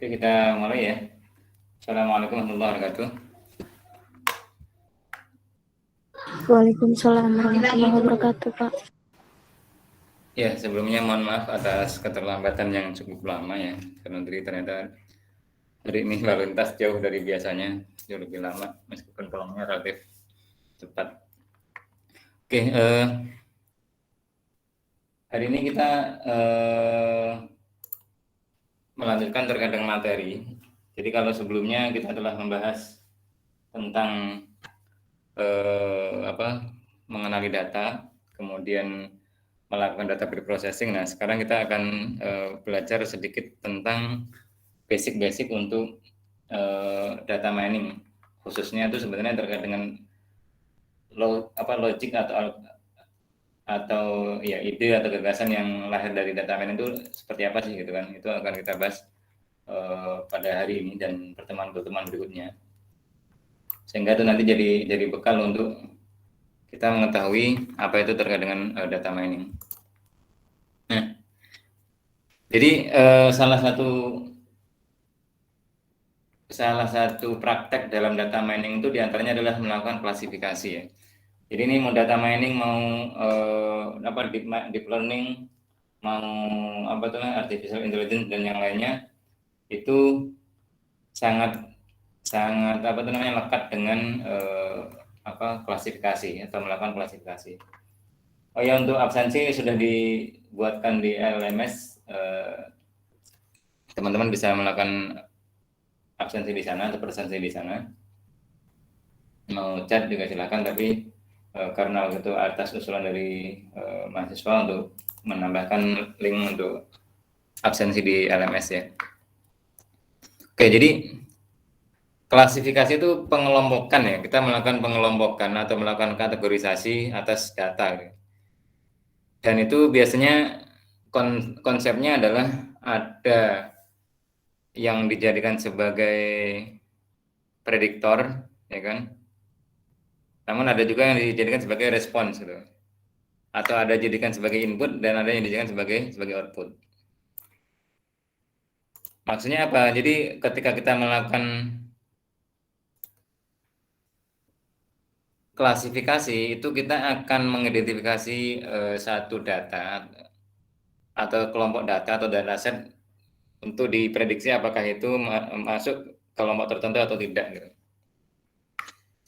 Oke, kita mulai ya. Assalamualaikum warahmatullahi wabarakatuh. Waalaikumsalam warahmatullahi wabarakatuh, Pak. Ya, sebelumnya mohon maaf atas keterlambatan yang cukup lama ya, karena ternyata hari ini lalu lintas jauh dari biasanya, jauh lebih lama, meskipun pulangnya relatif cepat. Oke, hari ini kita melanjutkan terkait dengan materi. Jadi kalau sebelumnya kita telah membahas tentang mengenali data, kemudian melakukan data preprocessing. Nah, sekarang kita akan belajar sedikit tentang basic untuk data mining. Khususnya itu sebenarnya terkait dengan logik atau ya ide atau gagasan yang lahir dari data mining itu seperti apa sih gitu kan. Itu akan kita bahas pada hari ini dan pertemuan-pertemuan berikutnya. Sehingga itu nanti jadi bekal untuk kita mengetahui apa itu terkait dengan data mining. Nah, jadi salah satu praktek dalam data mining itu diantaranya adalah melakukan klasifikasi ya. Jadi ini mau data mining, mau deep learning, mau artificial intelligence dan yang lainnya itu sangat lekat dengan klasifikasi atau melakukan klasifikasi. Oh ya, untuk absensi sudah dibuatkan di LMS, teman-teman bisa melakukan absensi di sana atau presensi di sana. Mau chat juga silakan, tapi karena waktu itu atas usulan dari mahasiswa untuk menambahkan link untuk absensi di LMS ya. Oke, jadi klasifikasi itu pengelompokan ya. Kita melakukan pengelompokan atau melakukan kategorisasi atas data. Dan itu biasanya konsepnya adalah ada yang dijadikan sebagai prediktor, ya kan? Namun ada juga yang dijadikan sebagai respons gitu. Atau ada dijadikan sebagai input dan ada yang dijadikan sebagai output. Maksudnya apa? Jadi ketika kita melakukan klasifikasi itu kita akan mengidentifikasi satu data atau kelompok data atau dataset untuk diprediksi apakah itu masuk kelompok tertentu atau tidak gitu.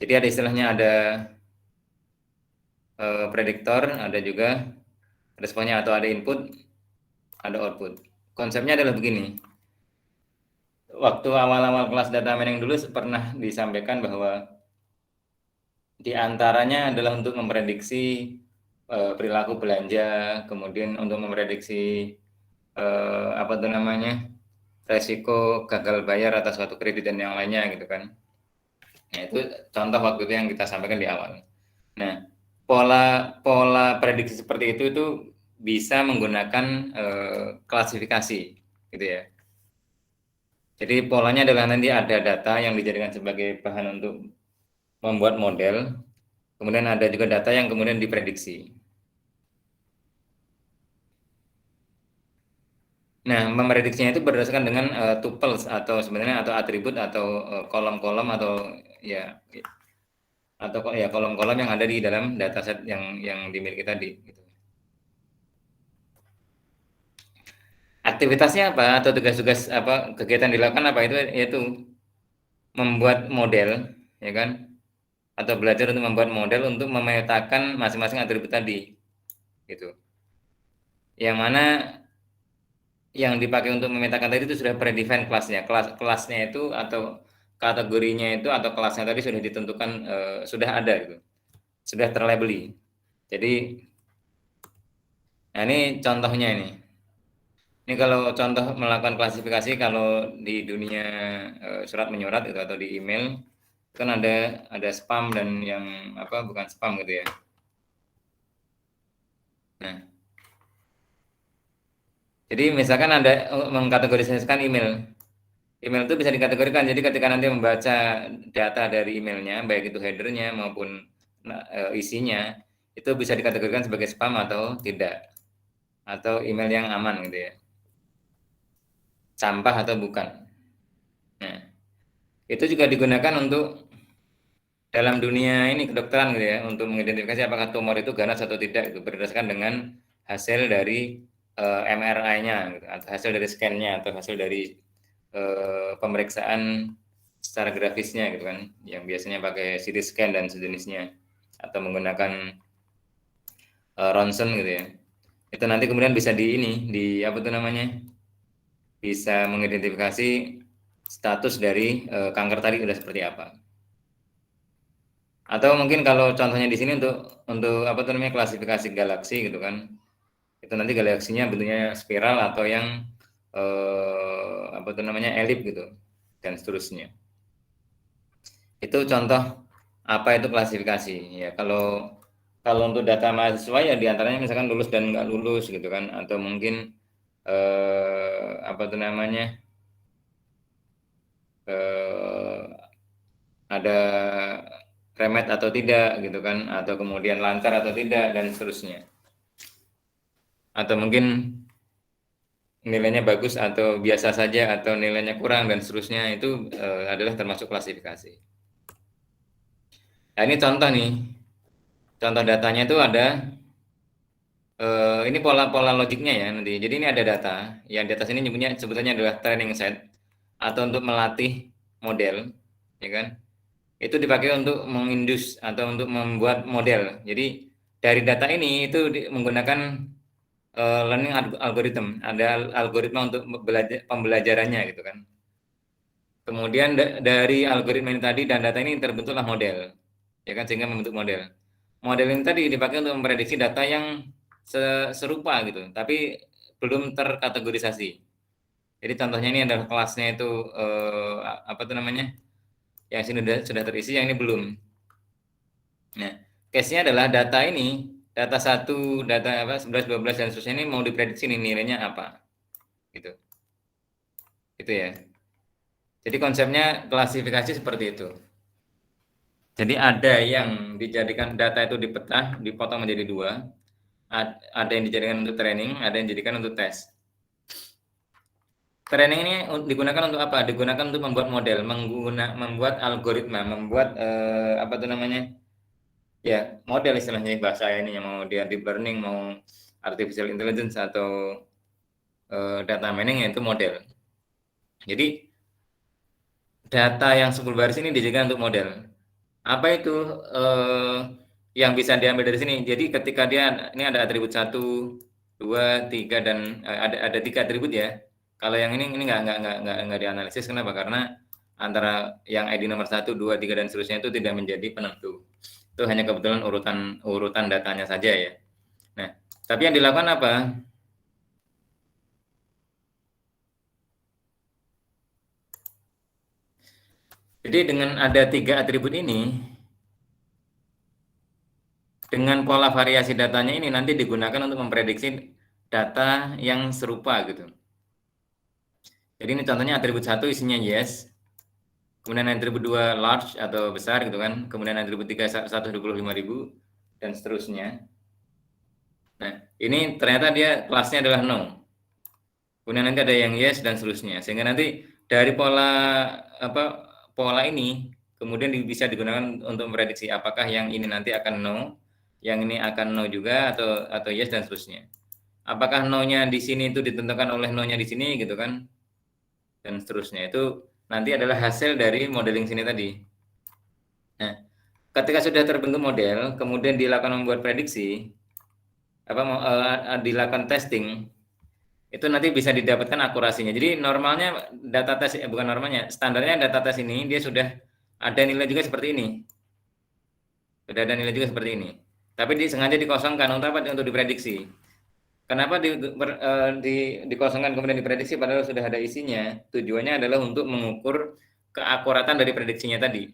Jadi ada istilahnya ada prediktor, ada juga responnya atau ada input, ada output. Konsepnya adalah begini. Waktu awal-awal kelas data mining dulu pernah disampaikan bahwa di antaranya adalah untuk memprediksi perilaku belanja, kemudian untuk memprediksi resiko gagal bayar atas suatu kredit dan yang lainnya gitu kan. Nah, itu contoh waktu itu yang kita sampaikan di awal. Nah, pola prediksi seperti itu bisa menggunakan klasifikasi gitu ya. Jadi polanya adalah nanti ada data yang dijadikan sebagai bahan untuk membuat model, kemudian ada juga data yang kemudian diprediksi. Nah, memprediksinya itu berdasarkan dengan tuples atau sebenarnya atau atribut atau kolom-kolom atau kolom-kolom yang ada di dalam dataset yang dimiliki tadi. Gitu. Aktivitasnya apa atau tugas-tugas apa kegiatan dilakukan apa itu yaitu membuat model, ya kan? Atau belajar untuk membuat model untuk memetakan masing-masing atribut tadi, gitu. Yang mana yang dipakai untuk memetakan tadi itu sudah predefined kelasnya. Kelasnya itu atau kategorinya itu atau kelasnya tadi sudah ditentukan, sudah ada gitu. Sudah terlabeli. Jadi nah ini contohnya ini. Ini kalau contoh melakukan klasifikasi kalau di dunia surat menyurat gitu atau di email kan ada spam dan yang bukan spam gitu ya. Nah, jadi misalkan ada mengkategorisasikan email. Email itu bisa dikategorikan. Jadi ketika nanti membaca data dari emailnya, baik itu headernya maupun isinya, itu bisa dikategorikan sebagai spam atau tidak, atau email yang aman gitu ya, sampah atau bukan. Itu juga digunakan untuk dalam dunia ini kedokteran gitu ya, untuk mengidentifikasi apakah tumor itu ganas atau tidak, itu berdasarkan dengan hasil dari MRI-nya gitu, atau hasil dari scan-nya, atau hasil dari pemeriksaan secara grafisnya gitu kan, yang biasanya pakai CT scan dan sejenisnya, atau menggunakan ronsen gitu ya. Itu nanti kemudian bisa di apa tuh namanya, bisa mengidentifikasi status dari kanker tadi sudah seperti apa. Atau mungkin kalau contohnya di sini untuk apa tuh namanya, klasifikasi galaksi gitu kan. Itu nanti galaksinya bentuknya spiral atau yang apa tuh namanya, elip gitu dan seterusnya. Itu contoh apa itu klasifikasi ya. Kalau untuk data mahasiswa ya diantaranya misalkan lulus dan nggak lulus gitu kan, atau mungkin apa tuh namanya, ada remet atau tidak gitu kan, atau kemudian lancar atau tidak dan seterusnya, atau mungkin nilainya bagus atau biasa saja atau nilainya kurang dan seterusnya, itu adalah termasuk klasifikasi. Nah, ini contoh nih, contoh datanya itu ada ini pola-pola logiknya ya nanti. Jadi ini ada data yang di atas ini sebetulnya adalah training set atau untuk melatih model, ya kan? Itu dipakai untuk mengindus atau untuk membuat model. Jadi dari data ini itu menggunakan learning algorithm, ada algoritma untuk pembelajarannya gitu kan. Kemudian dari algoritma ini tadi dan data ini terbentuklah model, ya kan, sehingga membentuk model. Model ini tadi dipakai untuk memprediksi data yang serupa gitu, tapi belum terkategorisasi. Jadi contohnya ini adalah kelasnya itu apa tuh namanya, yang sini sudah terisi, yang ini belum. Nah, case-nya adalah data 1, data apa 11, 12 dan seterusnya ini mau diprediksi nih nilainya apa, gitu. Itu ya. Jadi konsepnya klasifikasi seperti itu. Jadi ada yang dijadikan data itu dipecah, dipotong menjadi 2. Ada yang dijadikan untuk training, ada yang dijadikan untuk tes. Training ini digunakan untuk apa? Digunakan untuk membuat model, membuat algoritma, membuat apa itu namanya? Ya, model istilahnya bahasa ini, yang mau dia deep learning, mau artificial intelligence atau data mining, yaitu model. Jadi data yang 10 baris ini dijadikan untuk model. Apa itu yang bisa diambil dari sini? Jadi ketika dia ini ada atribut 1, 2, 3 dan ada 3 atribut ya. Kalau yang ini nggak dianalisis, kenapa? Karena antara yang ID nomor 1, 2, 3 dan seterusnya itu tidak menjadi penentu. Itu hanya kebetulan urutan datanya saja ya. Nah, tapi yang dilakukan apa? Jadi dengan ada 3 atribut ini, dengan pola variasi datanya ini nanti digunakan untuk memprediksi data yang serupa gitu. Jadi ini contohnya atribut 1 isinya yes, kemudian atribut 2 large atau besar gitu kan, kemudian atribut 3 125.000 dan seterusnya. Nah, ini ternyata dia kelasnya adalah no. Kemudian nanti ada yang yes dan seterusnya. Sehingga nanti dari pola ini kemudian bisa digunakan untuk memprediksi apakah yang ini nanti akan no, yang ini akan no juga atau yes dan seterusnya. Apakah no-nya di sini itu ditentukan oleh no-nya di sini gitu kan, dan seterusnya. Itu nanti adalah hasil dari modeling sini tadi. Nah, ketika sudah terbentuk model, kemudian dilakukan membuat prediksi, dilakukan testing, itu nanti bisa didapatkan akurasinya. Jadi normalnya data tes, bukan normalnya, standarnya data tes ini dia sudah ada nilai juga seperti ini. Sudah ada nilai juga seperti ini. Tapi sengaja dikosongkan untuk apa? Untuk diprediksi. Kenapa dikosongkan kemudian diprediksi padahal sudah ada isinya? Tujuannya adalah untuk mengukur keakuratan dari prediksinya tadi.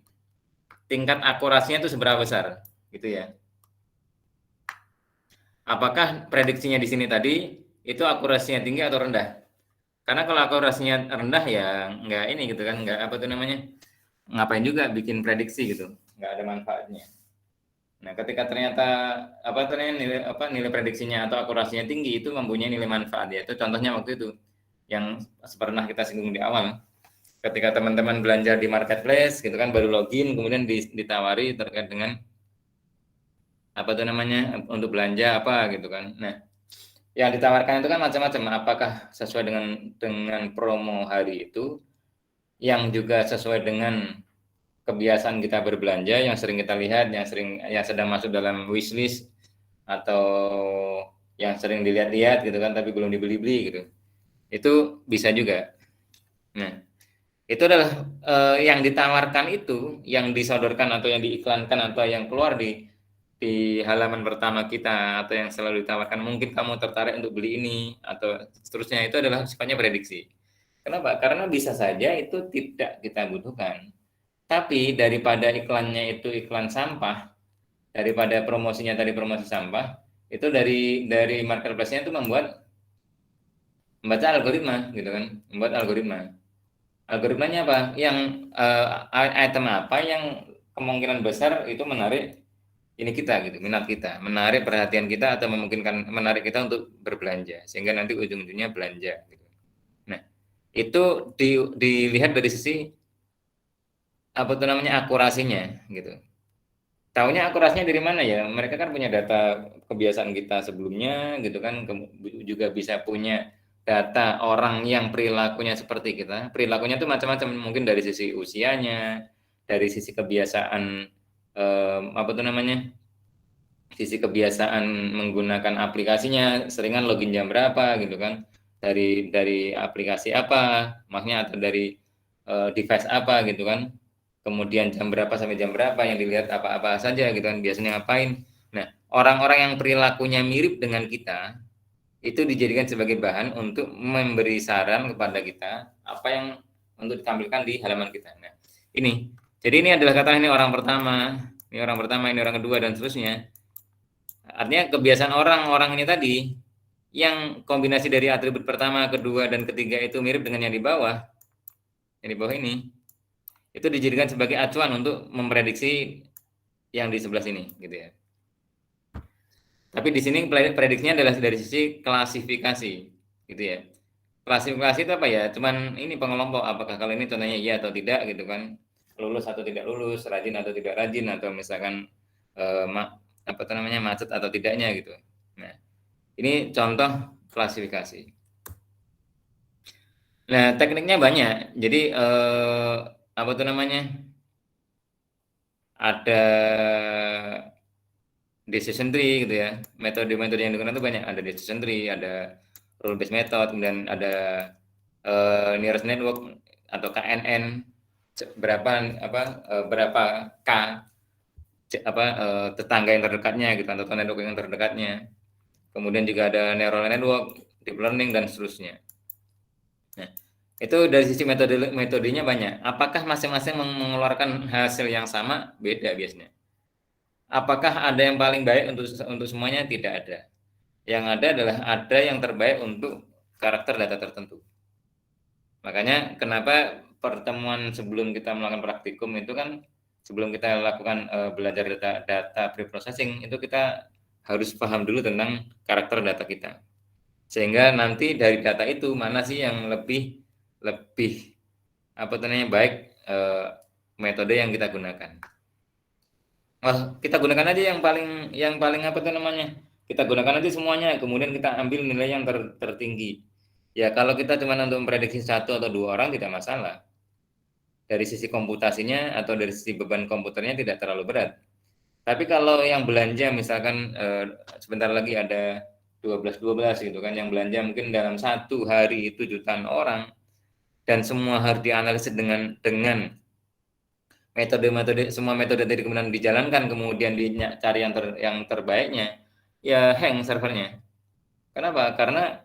Tingkat akurasinya itu seberapa besar, gitu ya. Apakah prediksinya di sini tadi itu akurasinya tinggi atau rendah? Karena kalau akurasinya rendah ya nggak ini gitu kan, nggak apa tuh namanya, ngapain juga bikin prediksi gitu, nggak ada manfaatnya. Nah, ketika ternyata nilai prediksinya atau akurasinya tinggi, itu mempunyai nilai manfaat ya. Itu contohnya waktu itu yang pernah kita singgung di awal. Ketika teman-teman belanja di marketplace gitu kan, baru login kemudian ditawari terkait dengan apa tuh namanya untuk belanja apa gitu kan. Nah, yang ditawarkan itu kan macam-macam. Apakah sesuai dengan promo hari itu, yang juga sesuai dengan kebiasaan kita berbelanja yang sering kita lihat, yang sedang masuk dalam wishlist atau yang sering dilihat-lihat gitu kan, tapi belum dibeli-beli gitu. Itu bisa juga. Nah, itu adalah yang ditawarkan itu, yang disodorkan atau yang diiklankan atau yang keluar di halaman pertama kita atau yang selalu ditawarkan, mungkin kamu tertarik untuk beli ini atau seterusnya, itu adalah sifatnya prediksi. Kenapa? Karena bisa saja itu tidak kita butuhkan. Tapi daripada iklannya itu iklan sampah, daripada promosinya tadi promosi sampah, itu dari marketplace-nya itu membaca algoritma gitu kan, membuat algoritma. Algoritmanya apa? Yang item apa yang kemungkinan besar itu menarik ini kita gitu, minat kita, menarik perhatian kita atau memungkinkan menarik kita untuk berbelanja sehingga nanti ujung-ujungnya belanja gitu. Nah, itu dilihat dari sisi apa tuh namanya akurasinya gitu. Tahunya akurasinya dari mana ya? Mereka kan punya data kebiasaan kita sebelumnya gitu kan, juga bisa punya data orang yang perilakunya seperti kita. Perilakunya itu macam-macam, mungkin dari sisi usianya, dari sisi kebiasaan apa tuh namanya? Sisi kebiasaan menggunakan aplikasinya, seringan login jam berapa gitu kan. Dari aplikasi apa, maksudnya atau dari device apa gitu kan, kemudian jam berapa sampai jam berapa yang dilihat apa-apa saja gitu kan, biasanya ngapain. Nah, orang-orang yang perilakunya mirip dengan kita itu dijadikan sebagai bahan untuk memberi saran kepada kita apa yang untuk ditampilkan di halaman kita. Nah, ini jadi ini adalah kata ini orang pertama, ini orang kedua dan seterusnya. Artinya kebiasaan orang-orang ini tadi yang kombinasi dari atribut pertama, kedua dan ketiga itu mirip dengan yang di bawah ini itu dijadikan sebagai acuan untuk memprediksi yang di sebelah sini gitu ya. Tapi di sini prediksinya adalah dari sisi klasifikasi gitu ya. Klasifikasi itu apa ya? Cuman ini pengelompok, apakah kalau ini contohnya iya atau tidak gitu kan. Lulus atau tidak lulus, rajin atau tidak rajin, atau misalkan apa namanya macet atau tidaknya gitu. Nah, ini contoh klasifikasi. Nah, tekniknya banyak. Jadi apa tuh namanya? Ada decision tree gitu ya. Metode-metode yang digunakan itu banyak. Ada decision tree, ada rule based method, kemudian ada nearest network atau KNN, berapa K tetangga yang terdekatnya gitu atau network yang terdekatnya. Kemudian juga ada neural network, deep learning dan seterusnya. Nah, itu dari sisi metodenya banyak. Apakah masing-masing mengeluarkan hasil yang sama? Beda biasanya. Apakah ada yang paling baik untuk semuanya? Tidak ada. Yang ada adalah ada yang terbaik untuk karakter data tertentu. Makanya kenapa pertemuan sebelum kita melakukan praktikum itu kan, sebelum kita lakukan belajar data preprocessing itu kita harus paham dulu tentang karakter data kita. Sehingga nanti dari data itu mana sih yang lebih apa namanya baik metode yang kita gunakan. Kita gunakan aja yang paling apa tuh namanya? Kita gunakan aja semuanya, kemudian kita ambil nilai yang tertinggi. Ya kalau kita cuma untuk memprediksi satu atau dua orang tidak masalah. Dari sisi komputasinya atau dari sisi beban komputernya tidak terlalu berat. Tapi kalau yang belanja misalkan sebentar lagi ada 12 gitu kan, yang belanja mungkin dalam satu hari itu jutaan orang dan semua harus dianalisis dengan semua metode tadi kemudian dijalankan, kemudian dicari yang terbaiknya, ya hang servernya. Kenapa? Karena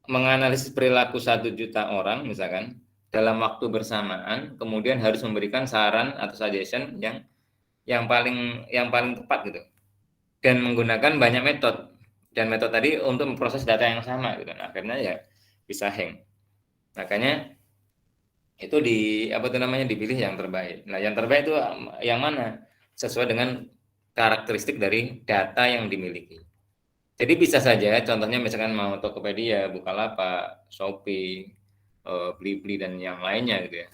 menganalisis perilaku 1 juta orang misalkan dalam waktu bersamaan, kemudian harus memberikan saran atau suggestion yang paling tepat gitu, dan menggunakan banyak metode, dan metode tadi untuk memproses data yang sama gitu. Nah, akhirnya ya bisa hang. Makanya itu dipilih yang terbaik. Nah, yang terbaik itu yang mana? Sesuai dengan karakteristik dari data yang dimiliki. Jadi bisa saja contohnya misalkan mau Tokopedia, Bukalapak, Shopee, Blibli dan yang lainnya gitu ya.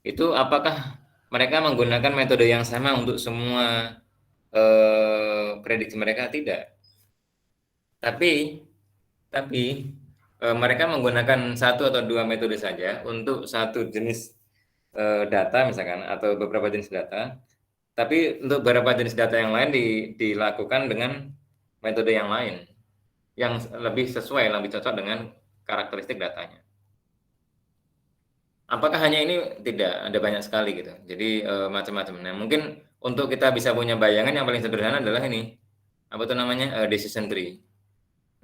itu apakah mereka menggunakan metode yang sama untuk semua prediksi mereka? Tidak. Tapi mereka menggunakan satu atau dua metode saja untuk satu jenis data misalkan atau beberapa jenis data. Tapi untuk beberapa jenis data yang lain dilakukan dengan metode yang lain yang lebih sesuai, lebih cocok dengan karakteristik datanya. Apakah hanya ini? Tidak, ada banyak sekali gitu. Jadi macam-macam. Nah, mungkin untuk kita bisa punya bayangan yang paling sederhana adalah ini. Apa itu namanya? Decision tree.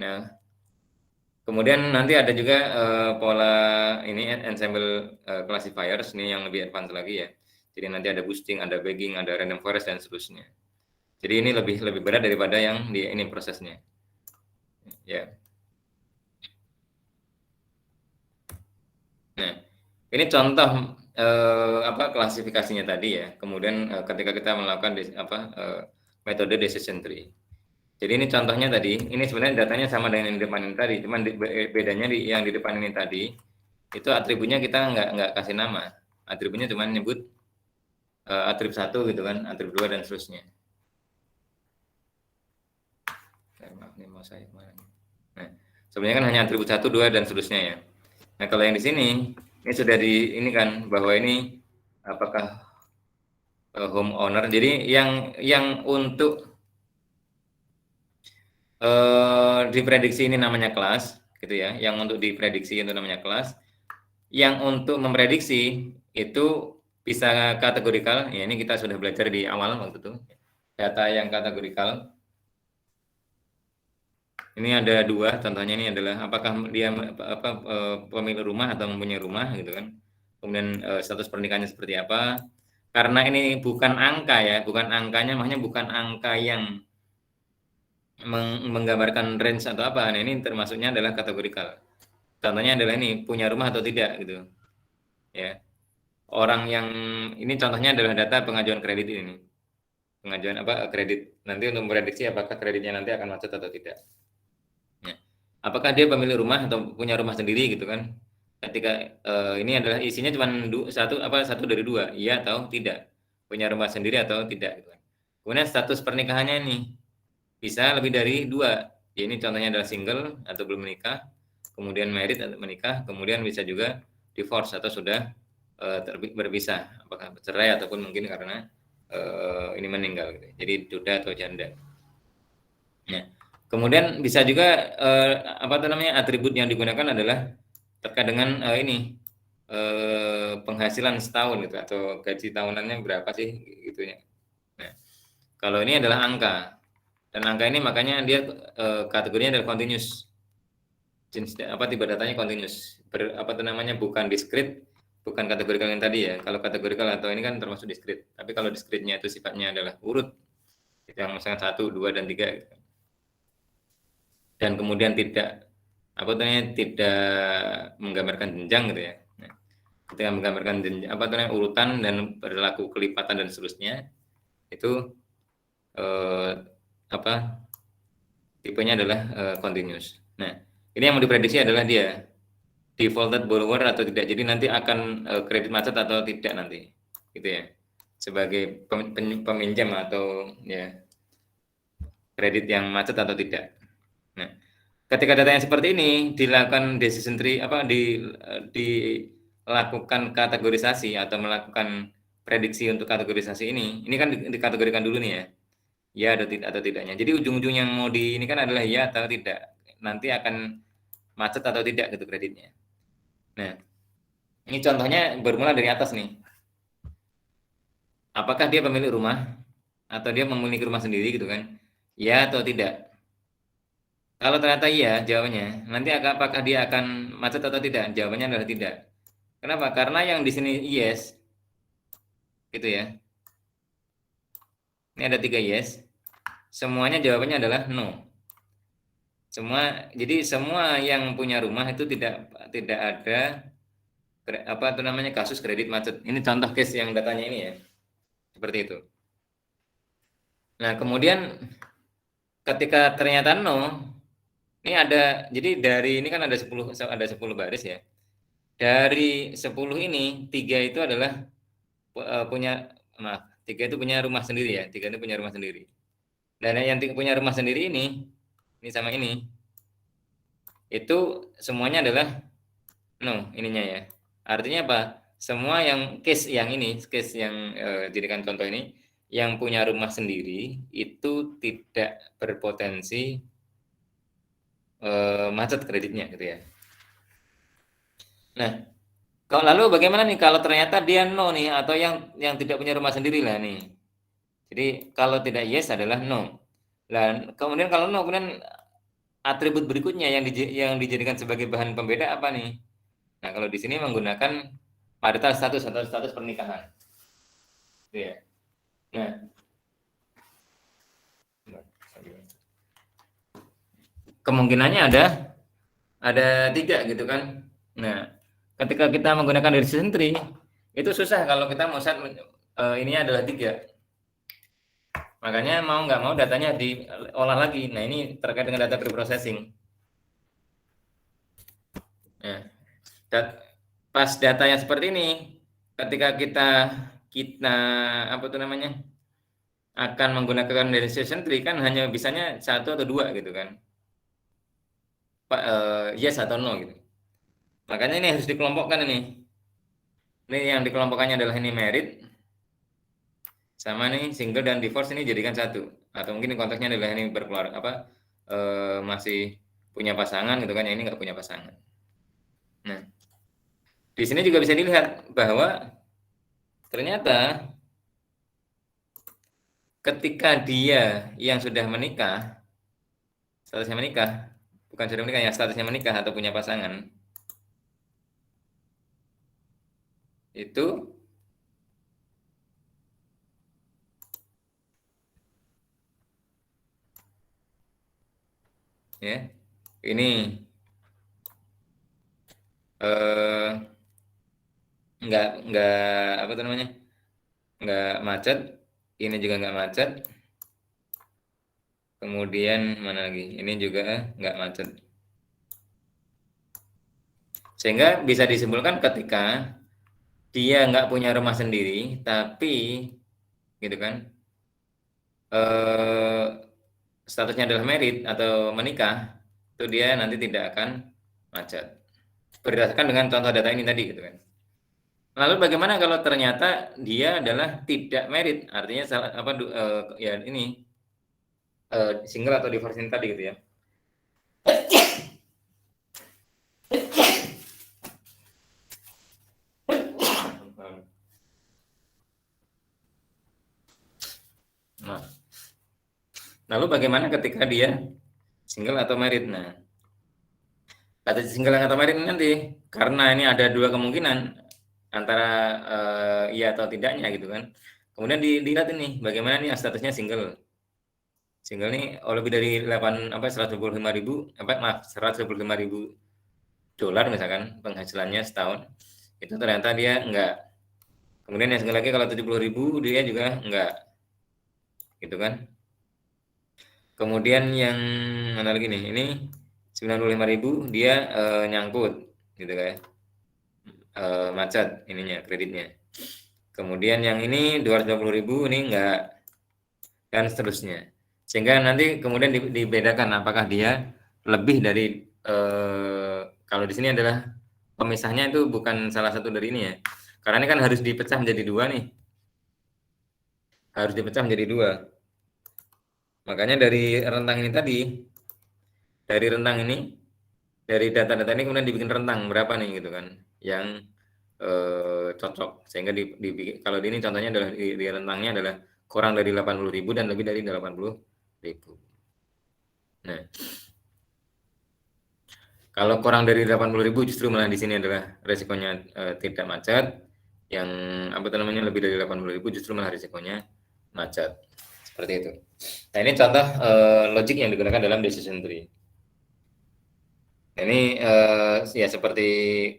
Nah, kemudian nanti ada juga pola ini ensemble classifiers ini yang lebih advance lagi ya. Jadi nanti ada boosting, ada bagging, ada random forest dan seterusnya. Jadi ini lebih berat daripada yang di ini prosesnya. Ya. Nah, ini contoh klasifikasinya tadi ya. Kemudian ketika kita melakukan metode decision tree. Jadi ini contohnya tadi, ini sebenarnya datanya sama dengan yang di depan ini tadi, cuman bedanya yang di depan ini tadi itu atributnya kita nggak kasih nama, atributnya cuma nyebut atribut 1 gitu kan, atribut 2 dan seterusnya. Maaf nih mau saya kemana? Nah, sebenarnya kan hanya atribut 1, 2 dan seterusnya ya. Nah, kalau yang di sini ini sudah ini kan bahwa ini apakah homeowner. Jadi yang untuk diprediksi ini namanya kelas gitu ya. Yang untuk diprediksi itu namanya kelas. Yang untuk memprediksi itu bisa kategorikal. Ya, ini kita sudah belajar di awal waktu itu. Data yang kategorikal. Ini ada dua, contohnya ini adalah apakah dia pemilik rumah atau mempunyai rumah gitu kan. Kemudian status pernikahannya seperti apa. Karena ini bukan angka ya, bukan angkanya, makanya bukan angka yang menggambarkan range atau apa. Nah, ini termasuknya adalah kategorikal. Contohnya adalah ini punya rumah atau tidak gitu. Ya. Orang yang ini contohnya adalah data pengajuan kredit ini. Pengajuan kredit. Nanti untuk memprediksi apakah kreditnya nanti akan macet atau tidak. Ya. Apakah dia pemilik rumah atau punya rumah sendiri gitu kan? Ketika ini adalah isinya cuma satu dari dua, iya atau tidak. Punya rumah sendiri atau tidak gitu kan. Kemudian status pernikahannya ini bisa lebih dari dua. Ya, ini contohnya adalah single atau belum menikah, kemudian married atau menikah, kemudian bisa juga divorce atau sudah berpisah, apakah bercerai ataupun mungkin karena ini meninggal gitu. Jadi duda atau janda. Ya. Kemudian bisa juga atribut yang digunakan adalah terkait dengan ini penghasilan setahun gitu atau gaji tahunannya berapa sih gitu ya. Nah, kalau ini adalah angka. Dan angka ini makanya dia kategorinya adalah continuous. Jenis tipe datanya continuous. Bukan discrete, bukan kategorikal yang tadi ya. Kalau kategorikal atau ini kan termasuk discrete. Tapi kalau discrete-nya itu sifatnya adalah urut. Yang misalnya 1, 2 dan 3 gitu. Dan kemudian tidak tidak menggambarkan jenjang gitu ya. Nah, ketika menggambarkan jenjang, urutan dan perilaku kelipatan dan seterusnya itu tipenya adalah continuous. Nah, ini yang mau diprediksi adalah dia defaulted borrower atau tidak. Jadi nanti akan kredit macet atau tidak nanti, gitu ya. Sebagai peminjam atau ya kredit yang macet atau tidak. Nah, ketika data yang seperti ini dilakukan decision tree dilakukan kategorisasi atau melakukan prediksi untuk kategorisasi ini kan dikategorikan dulu nih ya. Ya atau tidaknya. Jadi ujung-ujung yang mau ini kan adalah ya atau tidak. Nanti akan macet atau tidak gitu kreditnya. Nah, ini contohnya bermula dari atas nih. Apakah dia pemilik rumah atau dia memiliki rumah sendiri gitu kan? Ya atau tidak? Kalau ternyata iya jawabannya, nanti apakah dia akan macet atau tidak? Jawabannya adalah tidak. Kenapa? Karena yang di sini yes, gitu ya. Ini ada 3 yes. Semuanya jawabannya adalah no. Jadi semua yang punya rumah itu tidak ada kasus kredit macet. Ini contoh case yang datanya ini ya. Seperti itu. Nah, kemudian ketika ternyata no, ini jadi dari ini kan ada 10 baris ya. Dari 10 ini 3 itu adalah punya tiga itu punya rumah sendiri ya, tiga itu punya rumah sendiri. Dan yang punya rumah sendiri ini sama ini, itu semuanya adalah no ininya ya. Artinya apa? Semua yang case yang jadikan contoh ini, yang punya rumah sendiri itu tidak berpotensi macet kreditnya gitu ya. Nah, kalau lalu bagaimana nih kalau ternyata dia no nih, atau yang tidak punya rumah sendiri lah nih. Jadi kalau tidak yes adalah no. Dan kemudian kalau no, kemudian atribut berikutnya yang dijadikan sebagai bahan pembeda apa nih? Nah, kalau di sini menggunakan marital status atau status pernikahan. Gitu ya. Nah, kemungkinannya ada tiga gitu kan. Nah, ketika kita menggunakan decision tree itu susah kalau kita mau set ini adalah tiga. Makanya mau nggak mau datanya diolah lagi. Nah, ini terkait dengan data preprocessing. Nah, pas data yang seperti ini, ketika kita apa tuh namanya, akan menggunakan decision tree kan hanya bisanya satu atau dua gitu kan, yes atau no gitu. Makanya ini harus dikelompokkan ini. Ini yang dikelompokkannya adalah ini married, sama nih single dan divorce, ini jadikan satu. Atau mungkin konteksnya adalah ini berkeluarga masih punya pasangan gitu kan, ya ini nggak punya pasangan. Nah, di sini juga bisa dilihat bahwa ternyata ketika dia yang sudah menikah, statusnya menikah, bukan sudah menikah ya, statusnya menikah atau punya pasangan, itu ya ini nggak apa tuh namanya, nggak macet, ini juga nggak macet, kemudian mana lagi, ini juga nggak macet, sehingga bisa disimpulkan ketika dia nggak punya rumah sendiri tapi gitu kan, statusnya adalah married atau menikah, itu dia nanti tidak akan macet berdasarkan dengan contoh data ini tadi gitu kan. Lalu bagaimana kalau ternyata dia adalah tidak married, artinya ya ini single atau divorce tadi gitu ya. Nah, lalu bagaimana ketika dia single atau married? Nah, kata single atau married nanti karena ini ada dua kemungkinan antara iya atau tidaknya gitu kan. Kemudian dilihat ini bagaimana nih statusnya single. Single nih lebih dari 125.000 dolar misalkan penghasilannya setahun, itu ternyata dia enggak. Kemudian yang single lagi kalau 70.000 dia juga enggak, gitu kan. Kemudian yang mana lagi nih, ini 95.000 dia nyangkut gitu kan, macet ininya kreditnya. Kemudian yang ini 250.000 ini enggak, dan seterusnya. Sehingga nanti kemudian dibedakan apakah dia lebih dari kalau di sini adalah pemisahnya itu bukan salah satu dari ini ya. Karena ini kan harus dipecah menjadi dua nih. Harus dipecah menjadi dua. Makanya dari rentang ini tadi, dari rentang ini, dari data-data ini kemudian dibikin rentang berapa nih gitu kan, yang cocok. Sehingga kalau di ini contohnya adalah di rentangnya adalah kurang dari 80.000 dan lebih dari 80.000. Nah, kalau kurang dari 80.000 justru malah di sini adalah resikonya tidak macet. Yang apa namanya lebih dari 80.000 justru malah risikonya macet. Seperti itu. Nah, ini contoh logik yang digunakan dalam decision tree. Nah, ini ya seperti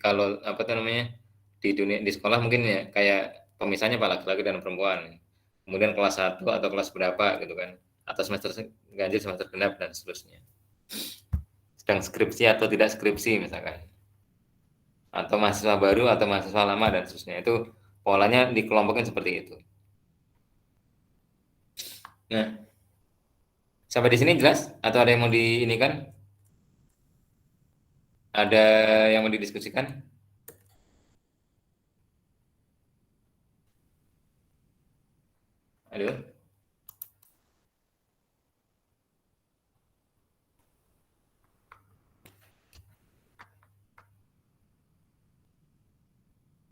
kalau apa namanya di sekolah mungkin ya kayak pemisahnya Pak, laki-laki dan perempuan. Kemudian kelas 1 atau kelas berapa gitu kan. Atau semester ganjil, semester genap dan seterusnya. Sedang skripsi atau tidak skripsi misalkan. Atau mahasiswa baru atau mahasiswa lama dan seterusnya. Itu polanya dikelompokkan seperti itu. Nah, sampai di sini jelas atau ada yang mau di ini kan? Ada yang mau didiskusikan? Aduh.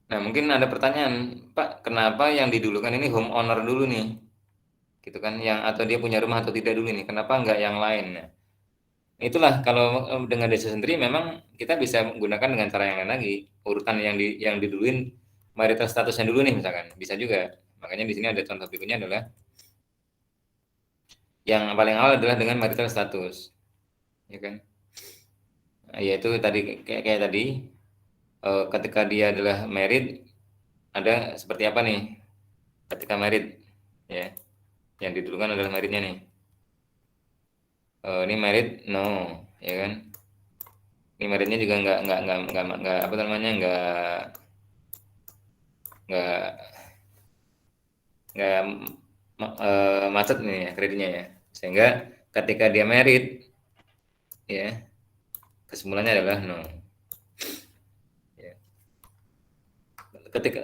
Nah, mungkin ada pertanyaan, Pak, kenapa yang didulukan ini home owner dulu nih? Gitu kan, yang atau dia punya rumah atau tidak dulu nih? Kenapa nggak yang lain? Nah, itulah kalau dengan desa sendiri memang kita bisa menggunakan dengan cara yang lain lagi. Urutan yang diduluin marital statusnya dulu nih misalkan. Bisa juga. Makanya di sini ada contoh berikutnya adalah yang paling awal adalah dengan marital status, ya kan? Yaitu tadi kayak tadi ketika dia adalah married ada seperti apa nih ketika married, ya, yang didulukan adalah marriednya nih. Ini married no, ya kan? Ini marriednya juga nggak apa namanya nggak nggak macet nih ya kreditnya ya, sehingga ketika dia married ya kesimpulannya adalah no, ya. Ketika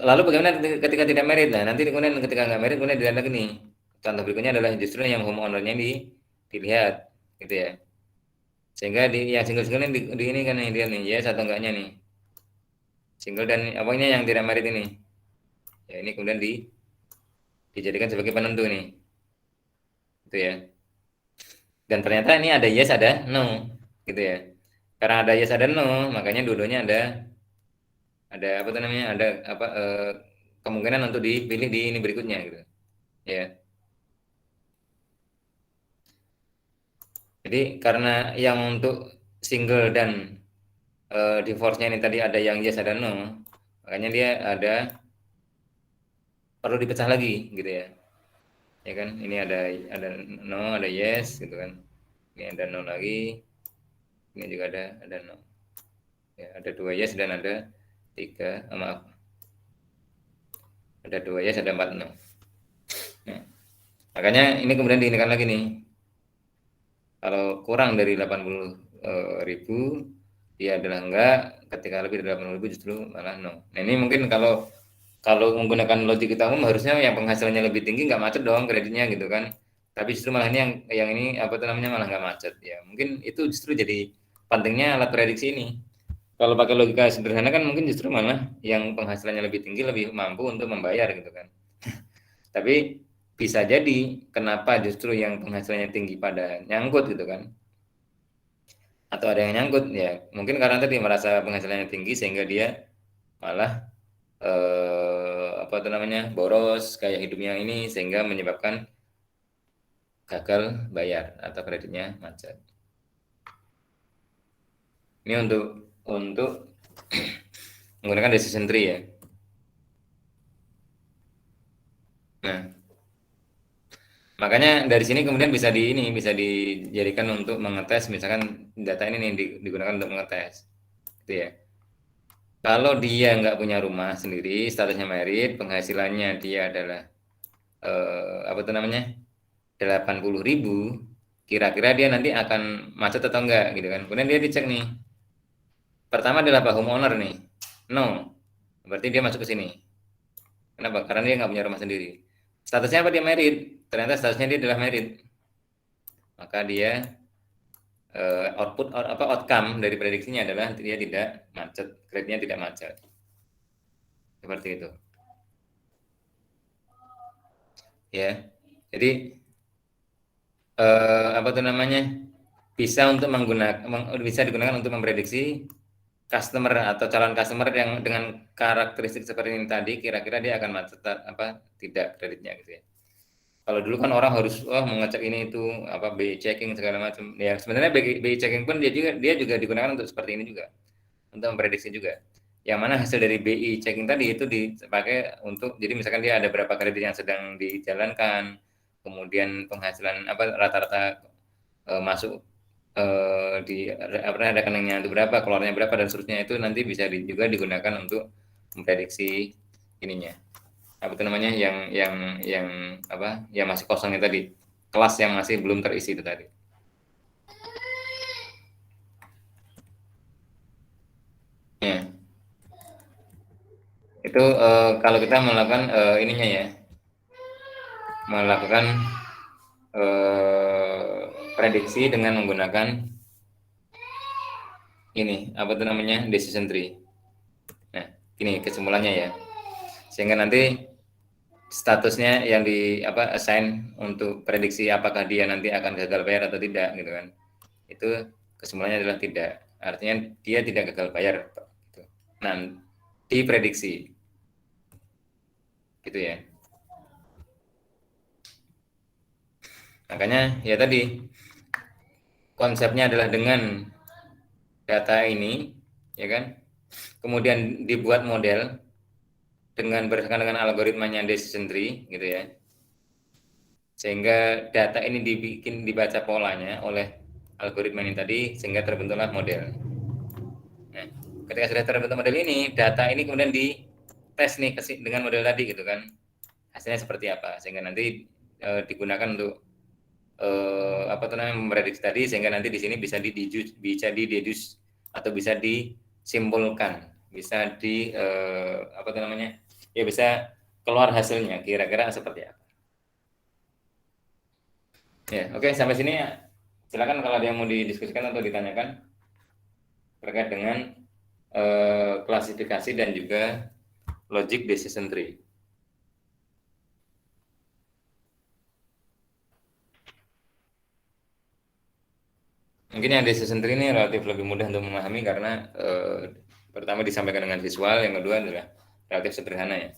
lalu bagaimana ketika tidak married? Nah, nanti kemudian ketika nggak married kemudian dilihat lagi nih, contoh berikutnya adalah justru yang homeownernya dilihat gitu ya, sehingga yang single-single di ini kan nih dia nih yes atau enggaknya nih, single dan apanya yang tidak married ini ya, ini kemudian dijadikan sebagai penentu nih gitu ya. Dan ternyata ini ada yes ada no gitu ya, karena ada yes ada no makanya dua-duanya ada apa tuh namanya ada apa kemungkinan untuk dipilih di ini berikutnya gitu ya. Jadi karena yang untuk single dan divorce-nya ini tadi ada yang yes ada no, makanya dia perlu dipecah lagi gitu ya, ya kan, ini ada no ada yes gitu kan, ini ada no lagi, ini juga ada no ya, ada dua yes dan ada tiga maaf, ada dua yes ada empat no. Nah, makanya ini kemudian diinikan lagi nih, kalau kurang dari 80.000 dia adalah enggak, ketika lebih dari 80.000 justru malah no. Nah ini mungkin kalau menggunakan logik kita umum harusnya yang penghasilannya lebih tinggi nggak macet dong kreditnya gitu kan, tapi justru malah ini yang ini apa tuh namanya malah nggak macet ya, mungkin itu justru jadi pentingnya alat prediksi ini. Kalau pakai logika sederhana kan mungkin justru malah yang penghasilannya lebih tinggi lebih mampu untuk membayar gitu kan, tapi bisa jadi kenapa justru yang penghasilannya tinggi pada nyangkut gitu kan, atau ada yang nyangkut ya mungkin karena tadi merasa penghasilannya tinggi sehingga dia malah apa itu namanya boros kayak hidupnya ini sehingga menyebabkan gagal bayar atau kreditnya macet. Ini untuk menggunakan decision tree ya. Nah, makanya dari sini kemudian bisa dijadikan untuk mengetes, misalkan data ini nih digunakan untuk mengetes, gitu ya. Kalau dia nggak punya rumah sendiri, statusnya married, penghasilannya dia adalah apa itu namanya 80.000, kira-kira dia nanti akan macet atau enggak gitu kan. Kemudian dia dicek nih, pertama adalah Pak homeowner nih, no, berarti dia masuk ke sini. Kenapa? Karena dia nggak punya rumah sendiri. Statusnya apa? Dia married. Ternyata statusnya dia adalah married. Maka dia outcome dari prediksinya adalah dia tidak macet, kreditnya tidak macet. Seperti itu. Ya. Jadi apa tuh namanya? Bisa digunakan untuk memprediksi customer atau calon customer yang dengan karakteristik seperti ini tadi, kira-kira dia akan macet apa tidak kreditnya gitu ya. Kalau dulu kan orang harus mengecek ini itu apa BI checking segala macam. Ya sebenarnya BI checking pun dia juga digunakan untuk seperti ini juga, untuk memprediksi juga. Yang mana hasil dari BI checking tadi itu dipakai untuk, jadi misalkan dia ada berapa kredit yang sedang dijalankan, kemudian penghasilan apa rata-rata masuk di apa rekeningnya itu berapa, keluarnya berapa dan seterusnya, itu nanti bisa juga digunakan untuk memprediksi ininya. Apa itu namanya yang apa? Yang masih kosongnya tadi. Kelas yang masih belum terisi itu tadi. Ya. Itu kalau kita melakukan ininya ya. Melakukan prediksi dengan menggunakan ini apa itu namanya decision tree. Nah, ini kesimpulannya ya. Sehingga nanti statusnya yang di apa assign untuk prediksi apakah dia nanti akan gagal bayar atau tidak gitu kan. Itu kesimpulannya adalah tidak. Artinya dia tidak gagal bayar gitu. Nah, diprediksi. Gitu ya. Makanya ya tadi konsepnya adalah dengan data ini ya kan. Kemudian dibuat model dengan berdasarkan dengan algoritmanya decision tree gitu ya. Sehingga data ini dibaca polanya oleh algoritma ini tadi sehingga terbentuklah model. Nah, ketika sudah terbentuk model ini, data ini kemudian dites nih dengan model tadi gitu kan. Hasilnya seperti apa sehingga nanti digunakan untuk apa namanya memprediksi tadi sehingga nanti di sini bisa didedus atau bisa disimpulkan, bisa apa namanya? Ya bisa keluar hasilnya kira-kira seperti apa. Ya, oke sampai sini ya. Silakan kalau ada yang mau didiskusikan atau ditanyakan terkait dengan klasifikasi dan juga logic decision tree. Mungkin yang decision tree ini relatif lebih mudah untuk memahami karena pertama disampaikan dengan visual, yang kedua adalah relatif sederhana ya.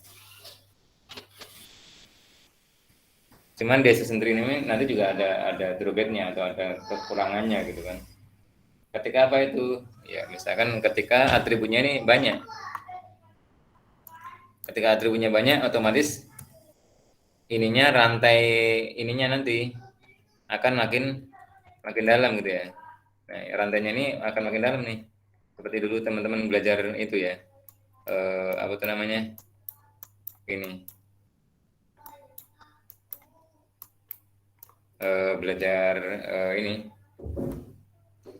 Cuman decision tree ini nanti juga ada drawback-nya atau ada kekurangannya gitu kan. Ketika apa itu? Ya misalkan ketika atributnya ini banyak. Ketika atributnya banyak, otomatis ininya rantai ininya nanti akan makin dalam gitu ya. Nah, rantainya ini akan makin dalam nih. Seperti dulu teman-teman belajar itu ya. Apa itu namanya? Ini. Belajar ini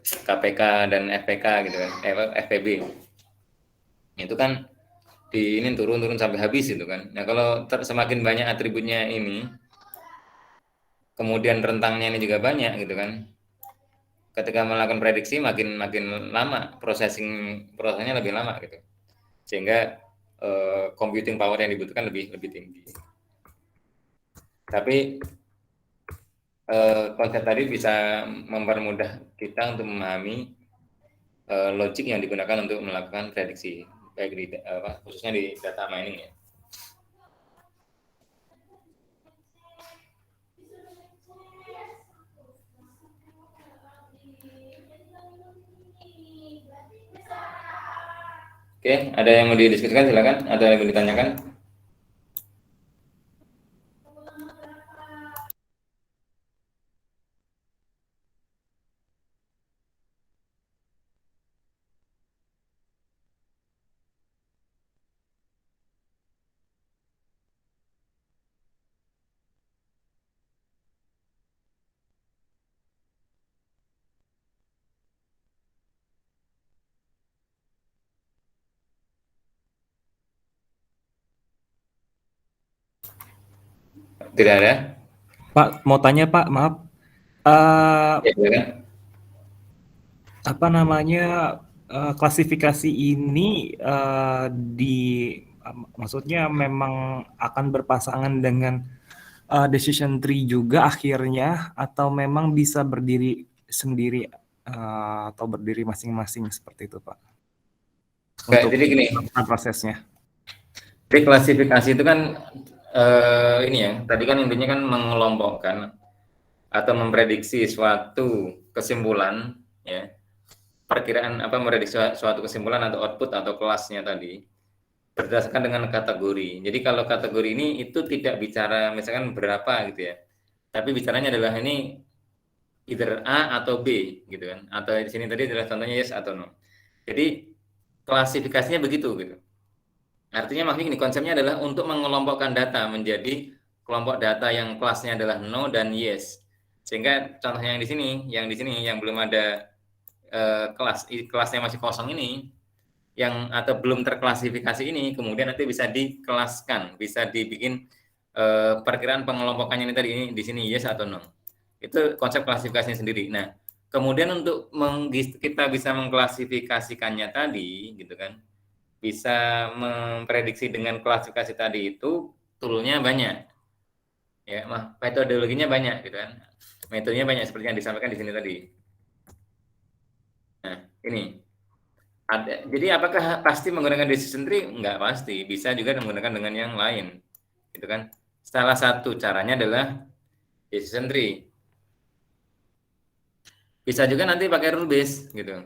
KPK dan FPK gitu kan. FPB. Itu kan ini turun sampai habis itu kan. Nah, kalau semakin banyak atributnya ini, kemudian rentangnya ini juga banyak gitu kan. Ketika melakukan prediksi makin lama prosesnya lebih lama gitu. Sehingga computing power yang dibutuhkan lebih tinggi. Tapi konsep tadi bisa mempermudah kita untuk memahami logik yang digunakan untuk melakukan prediksi, baik di khususnya di data mining ya. Oke, ada yang mau didiskusikan silakan, ada yang mau ditanyakan? Tidak ada? Pak, mau tanya Pak, maaf. Uh, Ya, silakan. apa namanya klasifikasi ini maksudnya memang akan berpasangan dengan decision tree juga akhirnya atau memang bisa berdiri sendiri atau berdiri masing-masing seperti itu Pak? Oke, Untuk jadi gini, prosesnya. jadi klasifikasi itu kan ini ya, tadi kan intinya kan mengelompokkan atau memprediksi suatu kesimpulan ya, perkiraan apa memprediksi suatu kesimpulan atau output atau kelasnya tadi berdasarkan dengan kategori. Jadi kalau kategori ini itu tidak bicara misalkan berapa gitu ya, tapi bicaranya adalah ini either A atau B gitu kan, atau di sini tadi adalah contohnya yes atau no. Jadi klasifikasinya begitu gitu. Artinya maksudnya gini, konsepnya adalah untuk mengelompokkan data menjadi kelompok data yang kelasnya adalah no dan yes. Sehingga contohnya yang di sini yang belum ada kelasnya masih kosong ini, yang atau belum terklasifikasi ini, kemudian nanti bisa dikelaskan, bisa dibikin perkiraan pengelompokannya ini tadi, ini di sini yes atau no. Itu konsep klasifikasinya sendiri. Nah, kemudian untuk kita bisa mengklasifikasikannya tadi, gitu kan, bisa memprediksi dengan klasifikasi tadi itu toolnya banyak, ya, metodologinya banyak, gitu kan. Metodenya banyak seperti yang disampaikan di sini tadi. Nah, ini. Jadi apakah pasti menggunakan decision tree? Enggak pasti, bisa juga menggunakan dengan yang lain, gitu kan. Salah satu caranya adalah decision tree. Bisa juga nanti pakai rule base, gitu.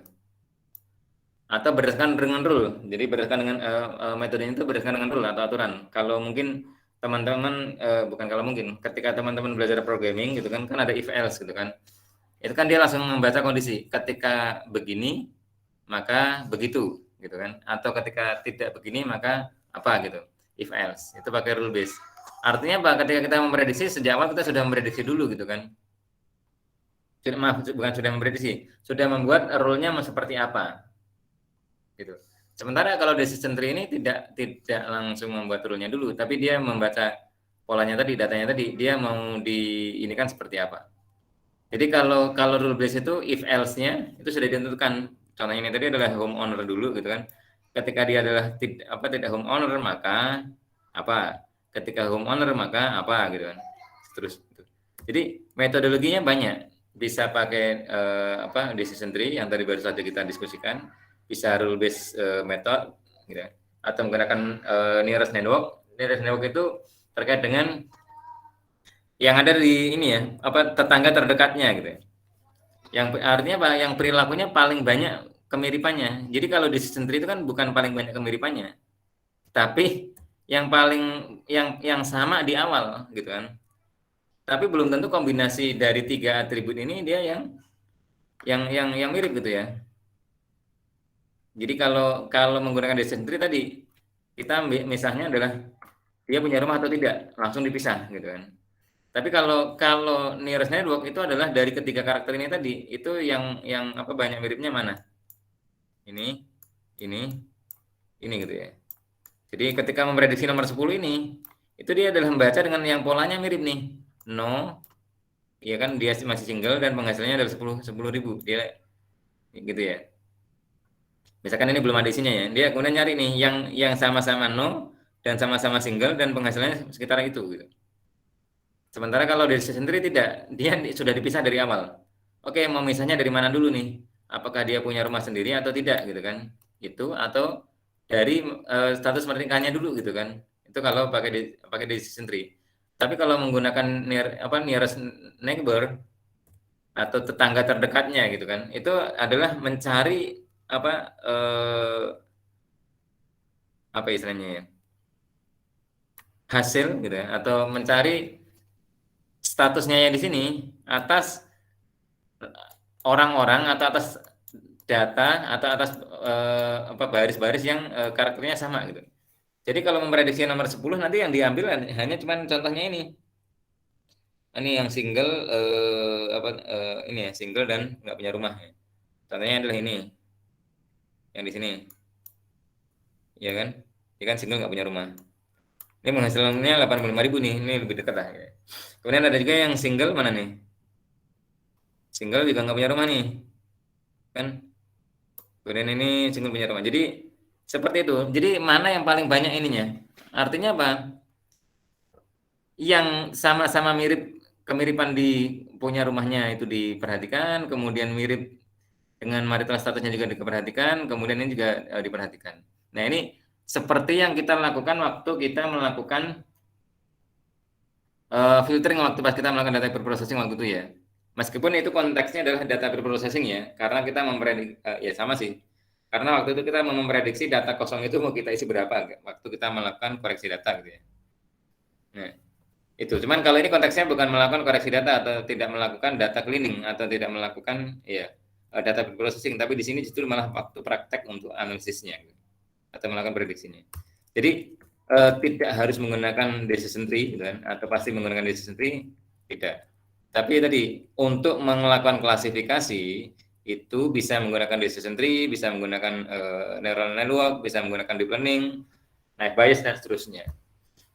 Atau berdasarkan dengan rule. Jadi berdasarkan dengan metodenya itu berdasarkan dengan rule atau aturan. Kalau mungkin teman-teman bukan kalau mungkin, ketika teman-teman belajar programming gitu kan ada if else gitu kan. Itu kan dia langsung membaca kondisi. Ketika begini maka begitu gitu kan. Atau ketika tidak begini maka apa gitu. If else. Itu pakai rule base. Artinya apa? Ketika kita memprediksi sejak awal kita sudah memprediksi dulu gitu kan. Bukan sudah memprediksi, sudah membuat rule-nya seperti apa. Gitu. Sementara kalau decision tree ini tidak langsung membuat rule-nya dulu, tapi dia membaca polanya tadi, datanya tadi, dia mau ini kan seperti apa. Jadi kalau rule base itu if else-nya itu sudah ditentukan. Contohnya ini tadi adalah homeowner dulu gitu kan. Ketika dia adalah tidak homeowner maka apa? Ketika homeowner maka apa gitu kan. Terus gitu. Jadi metodologinya banyak. Bisa pakai decision tree yang tadi baru saja kita diskusikan, bisa rule based method gitu. Atau menggunakan nearest network. Nearest network itu terkait dengan yang ada di ini ya, tetangga terdekatnya gitu. Yang artinya apa? Yang perilakunya paling banyak kemiripannya. Jadi kalau decision tree itu kan bukan paling banyak kemiripannya, tapi yang paling yang sama di awal gitu kan. Tapi belum tentu kombinasi dari 3 atribut ini dia yang mirip gitu ya. Jadi kalau menggunakan decision tree tadi, kita misalnya adalah dia punya rumah atau tidak, langsung dipisah gitu kan. Tapi kalau nearest network itu adalah dari ketiga karakter ini tadi, itu yang banyak miripnya mana? Ini gitu ya. Jadi ketika memprediksi nomor 10 ini, itu dia adalah membaca dengan yang polanya mirip nih. No, ya kan dia masih single dan penghasilannya adalah 10.000. Dia gitu ya. Misalkan ini belum ada isinya ya. Dia kemudian nyari nih yang sama-sama no dan sama-sama single dan penghasilannya sekitar itu gitu. Sementara kalau dari decision tree tidak, dia sudah dipisah dari awal. Oke, mau misahnya dari mana dulu nih? Apakah dia punya rumah sendiri atau tidak gitu kan? Itu atau dari status pernikahannya dulu gitu kan? Itu kalau pakai decision tree. Tapi kalau menggunakan nearest neighbor atau tetangga terdekatnya gitu kan, itu adalah mencari apa istilahnya ya? Hasil gitu ya, atau mencari statusnya yang di sini atas orang-orang atau atas data atau atas baris-baris yang karakternya sama gitu. Jadi kalau memprediksi nomor 10 nanti yang diambil hanya cuma contohnya ini. Ini yang single ini ya, single dan nggak punya rumah. Contohnya adalah ini. Yang di sini. Ya kan? Dia kan single nggak punya rumah. Ini penghasilannya 85.000 nih, ini lebih dekat lah. Ya. Kemudian ada juga yang single mana nih? Single juga nggak punya rumah nih, kan? Kemudian ini single punya rumah. Jadi seperti itu. Jadi mana yang paling banyak ininya? Artinya apa? Yang sama-sama mirip, kemiripan di punya rumahnya itu diperhatikan, kemudian mirip dengan marital statusnya juga diperhatikan, kemudian ini juga diperhatikan. Nah ini seperti yang kita lakukan waktu kita melakukan filtering waktu pas kita melakukan data preprocessing waktu itu ya. Meskipun itu konteksnya adalah data preprocessing ya, karena kita memprediksi ya sama sih. Karena waktu itu kita memprediksi data kosong itu mau kita isi berapa waktu kita melakukan koreksi data gitu ya. Nah, itu. Cuman kalau ini konteksnya bukan melakukan koreksi data atau tidak melakukan data cleaning atau tidak melakukan ya data preprocessing, tapi di sini justru malah waktu praktek untuk analisisnya gitu, atau melakukan prediksinya. Jadi tidak harus menggunakan decision tree, gitu kan, atau pasti menggunakan decision tree, tidak. Tapi tadi untuk melakukan klasifikasi itu bisa menggunakan decision tree, bisa menggunakan neural network, bisa menggunakan deep learning, naive Bayes dan seterusnya.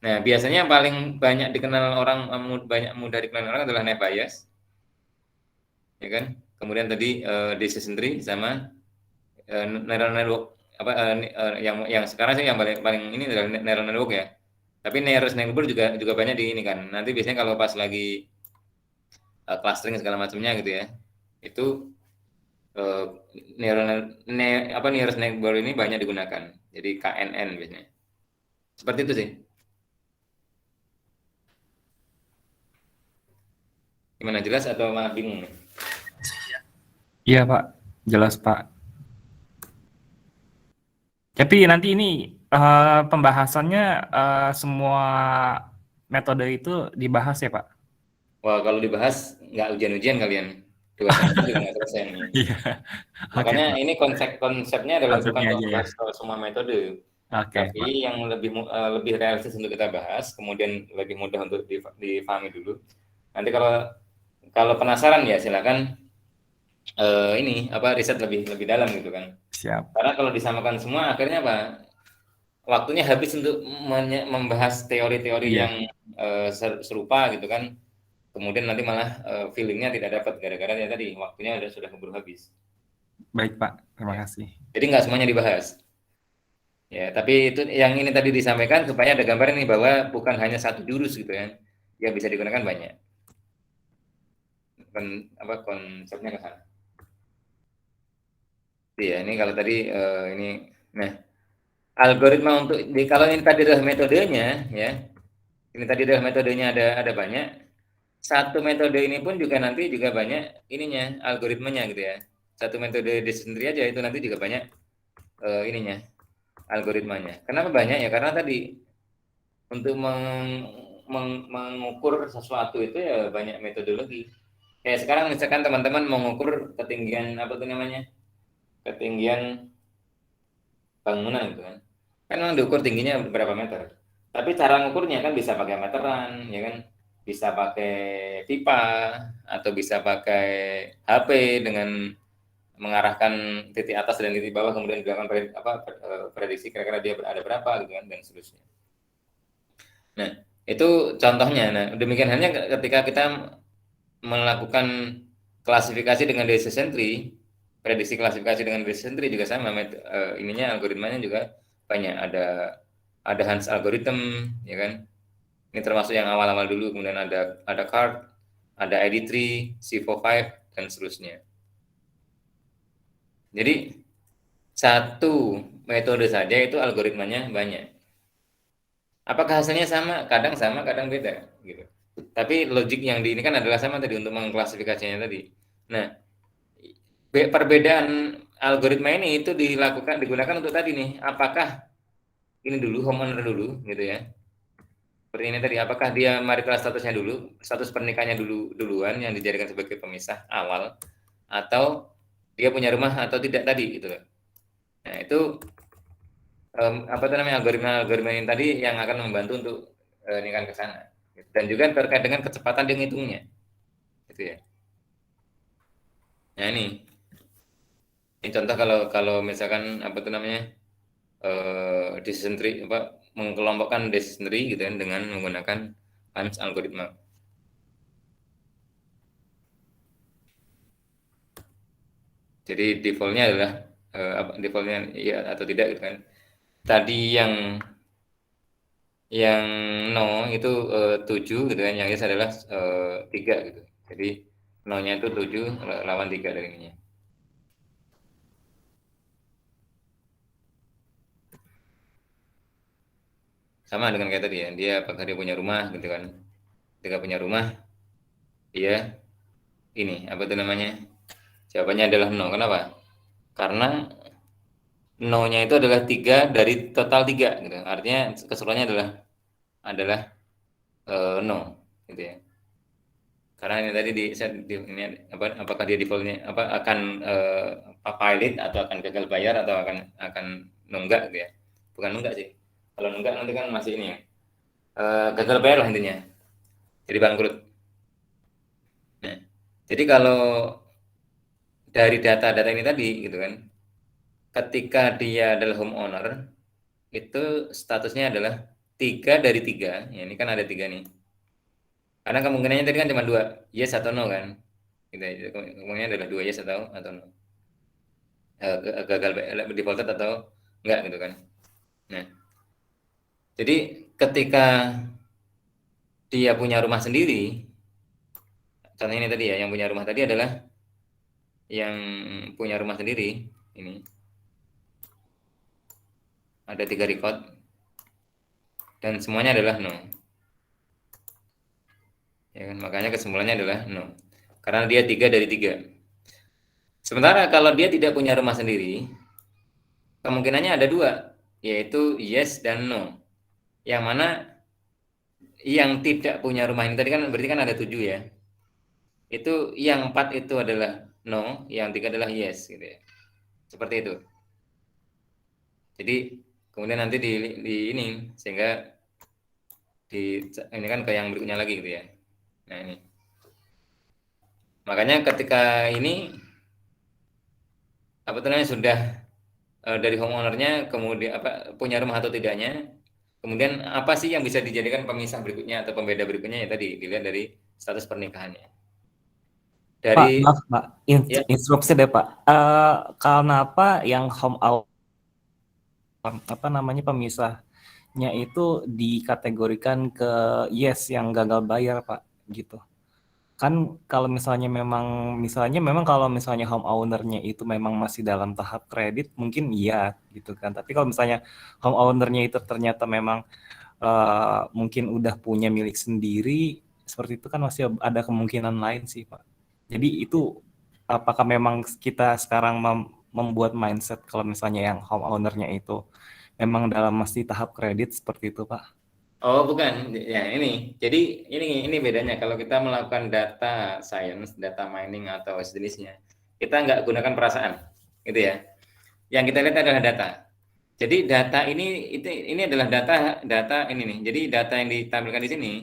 Nah, biasanya yang paling banyak dikenal orang, banyak mudah dikenal orang adalah naive Bayes, ya kan? Kemudian tadi decision tree sama neural network, apa yang sekarang sih yang paling ini adalah neural network ya. Tapi nearest neighbor juga banyak di ini kan. Nanti biasanya kalau pas lagi clustering segala macamnya gitu ya, itu nearest neighbor ini banyak digunakan. Jadi KNN biasanya. Seperti itu sih. Gimana, jelas atau malah bingung nih? Iya Pak, jelas Pak. Tapi nanti ini pembahasannya semua metode itu dibahas ya Pak? Wah, kalau dibahas nggak ujian-ujian kalian. 2 semester juga nggak selesai nih. Iya. Makanya Pak. ini konsepnya adalah bukan Konsepnya untuk aja ya. membahas semua metode, Oke tapi Pak. yang lebih realistis untuk kita bahas, kemudian lebih mudah untuk difahami dulu. Nanti kalau penasaran ya silakan ini riset lebih dalam gitu kan. Siap. Karena kalau disamakan semua akhirnya apa? Waktunya habis untuk membahas teori-teori Iya. yang serupa gitu kan. Kemudian nanti malah feelingnya tidak dapat gara-gara ya tadi waktunya sudah keburu habis. Baik Pak, terima Ya. kasih. Jadi nggak semuanya dibahas. Ya, tapi itu yang ini tadi disampaikan supaya ada gambaran nih bahwa bukan hanya satu jurus gitu ya, yang bisa digunakan banyak. Konsepnya ke sana. Iya, ini kalau tadi ini, nah algoritma untuk kalau ini tadi adalah metodenya, ya, ini tadi adalah metodenya ada banyak. Satu metode ini pun juga nanti juga banyak ininya algoritmanya gitu ya. Satu metode sendiri aja itu nanti juga banyak ininya algoritmanya. Kenapa banyak ya? Karena tadi untuk mengukur sesuatu itu ya banyak metodologi. Kayak sekarang misalkan teman-teman mengukur ketinggian apa tuh namanya? Ketinggian bangunan gitu kan. Kan memang diukur tingginya berapa meter. Tapi cara ngukurnya kan bisa pakai meteran, ya kan? Bisa pakai pipa atau bisa pakai HP dengan mengarahkan titik atas dan titik bawah kemudian dilakukan prediksi kira-kira dia ada berapa gitu kan dan seterusnya. Nah, itu contohnya. Nah, demikian halnya ketika kita melakukan klasifikasi dengan decision tree, prediksi klasifikasi dengan decision tree juga sama, ininya algoritmanya juga banyak. Ada Hans algorithm, ya kan? Ini termasuk yang awal-awal dulu, kemudian ada CART, ada ID3, C45 dan seterusnya. Jadi satu metode saja itu algoritmanya banyak. Apakah hasilnya sama? Kadang sama, kadang beda, gitu. Tapi logik yang ini kan adalah sama tadi untuk mengklasifikasinya tadi. Nah, perbedaan algoritma ini itu digunakan untuk tadi nih. Apakah ini dulu homeowner dulu, gitu ya? Seperti ini tadi. Apakah dia marital statusnya dulu, status pernikahannya duluan yang dijadikan sebagai pemisah awal, atau dia punya rumah atau tidak tadi, gitu. Nah, itu algoritma ini tadi yang akan membantu untuk ini kan ke sana. Dan juga terkait dengan kecepatan dia ngitungnya, gitu ya. Nah ini contoh kalau misalkan decision tree mengkelompokkan decision tree gitu kan dengan menggunakan Hans algoritma. Jadi defaultnya adalah defaultnya iya atau tidak gitu kan. Tadi yang no itu 7 gitu kan, yang yes adalah 3 gitu. Jadi no-nya itu 7 lawan 3 dari ininya. Sama dengan kayak tadi ya, dia apakah dia punya rumah gitu kan. Ketika punya rumah, dia ini jawabannya adalah no. Kenapa? Karena no-nya itu adalah 3 dari total 3 gitu. Artinya keseluruhannya adalah no gitu ya. Karena ini tadi ini apakah dia defaultnya akan pilot atau akan gagal bayar atau akan nunggak gitu ya. Bukan nunggak sih. Kalau enggak nanti kan masih ini ya, gagal bayar lah intinya, jadi bangkrut. Nah, jadi kalau dari data-data ini tadi gitu kan, ketika dia adalah homeowner, itu statusnya adalah 3 dari 3. Ya, ini kan ada 3 nih. Karena kemungkinannya tadi kan cuma 2, yes atau no kan. Gitu, kemungkinannya adalah 2 yes atau no. Gagal defaulted atau enggak gitu kan. Nah, jadi ketika dia punya rumah sendiri, contohnya ini tadi ya, yang punya rumah tadi adalah yang punya rumah sendiri ini ada 3 record dan semuanya adalah no. Ya kan, makanya kesimpulannya adalah no. Karena dia 3 dari 3. Sementara kalau dia tidak punya rumah sendiri, kemungkinannya ada 2, yaitu yes dan no. Yang mana yang tidak punya rumah ini tadi kan berarti kan ada 7 ya. Itu yang 4 itu adalah no, yang 3 adalah yes gitu ya. Seperti itu. Jadi kemudian nanti di ini sehingga ini kan ke yang berikutnya lagi gitu ya. Nah, ini. Makanya ketika ini apa namanya sudah dari homeownernya kemudian punya rumah atau tidaknya, kemudian apa sih yang bisa dijadikan pemisah berikutnya atau pembeda berikutnya ya tadi dilihat dari status pernikahannya. Pak, Dari maaf Pak, ya instruksi deh Pak. Kenapa yang home out apa namanya pemisahnya itu dikategorikan ke yes yang gagal bayar Pak gitu? Kan kalau misalnya memang kalau misalnya home owner-nya itu memang masih dalam tahap kredit mungkin iya gitu kan. Tapi kalau misalnya home owner-nya itu ternyata memang mungkin udah punya milik sendiri, seperti itu kan masih ada kemungkinan lain sih Pak. Jadi itu apakah memang kita sekarang membuat mindset kalau misalnya yang home owner-nya itu memang dalam masih tahap kredit seperti itu Pak? oh bukan ya ini. Jadi ini bedanya kalau kita melakukan data science, data mining atau sejenisnya, kita nggak gunakan perasaan, gitu ya. Yang kita lihat adalah data. Jadi data ini adalah data ini nih. Jadi data yang ditampilkan di sini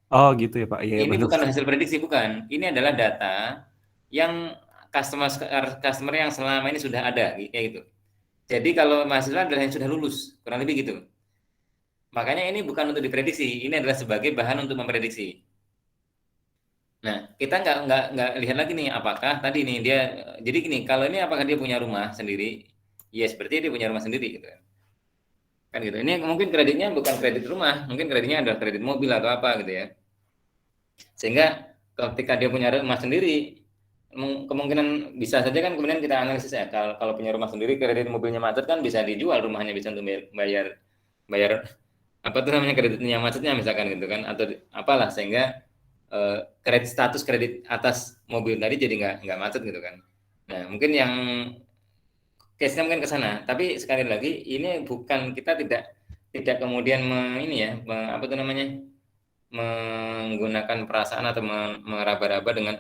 Oh gitu ya Pak, iya ini benar. bukan hasil prediksi, bukan. Ini adalah data yang customer yang selama ini sudah ada kayak gitu. Jadi kalau mahasiswa adalah yang sudah lulus, kurang lebih gitu. Makanya ini bukan untuk diprediksi, ini adalah sebagai bahan untuk memprediksi. Nah, kita nggak lihat lagi nih apakah tadi nih dia jadi gini, kalau ini apakah dia punya rumah sendiri? Yes, berarti dia punya rumah sendiri gitu kan gitu. Ini mungkin kreditnya bukan kredit rumah, mungkin kreditnya adalah kredit mobil atau apa gitu ya. Sehingga ketika dia punya rumah sendiri, kemungkinan bisa saja kan kemudian kita analisis ya, kalau punya rumah sendiri kredit mobilnya macet kan bisa dijual rumahnya, bisa untuk bayar bayar apa tuh namanya kreditnya macetnya misalkan gitu kan, atau apalah sehingga kredit status kredit atas mobil tadi jadi nggak macet gitu kan. Nah mungkin yang case-nya mungkin ke sana, tapi sekali lagi ini bukan kita tidak kemudian ini ya apa tuh namanya menggunakan perasaan atau meraba-raba dengan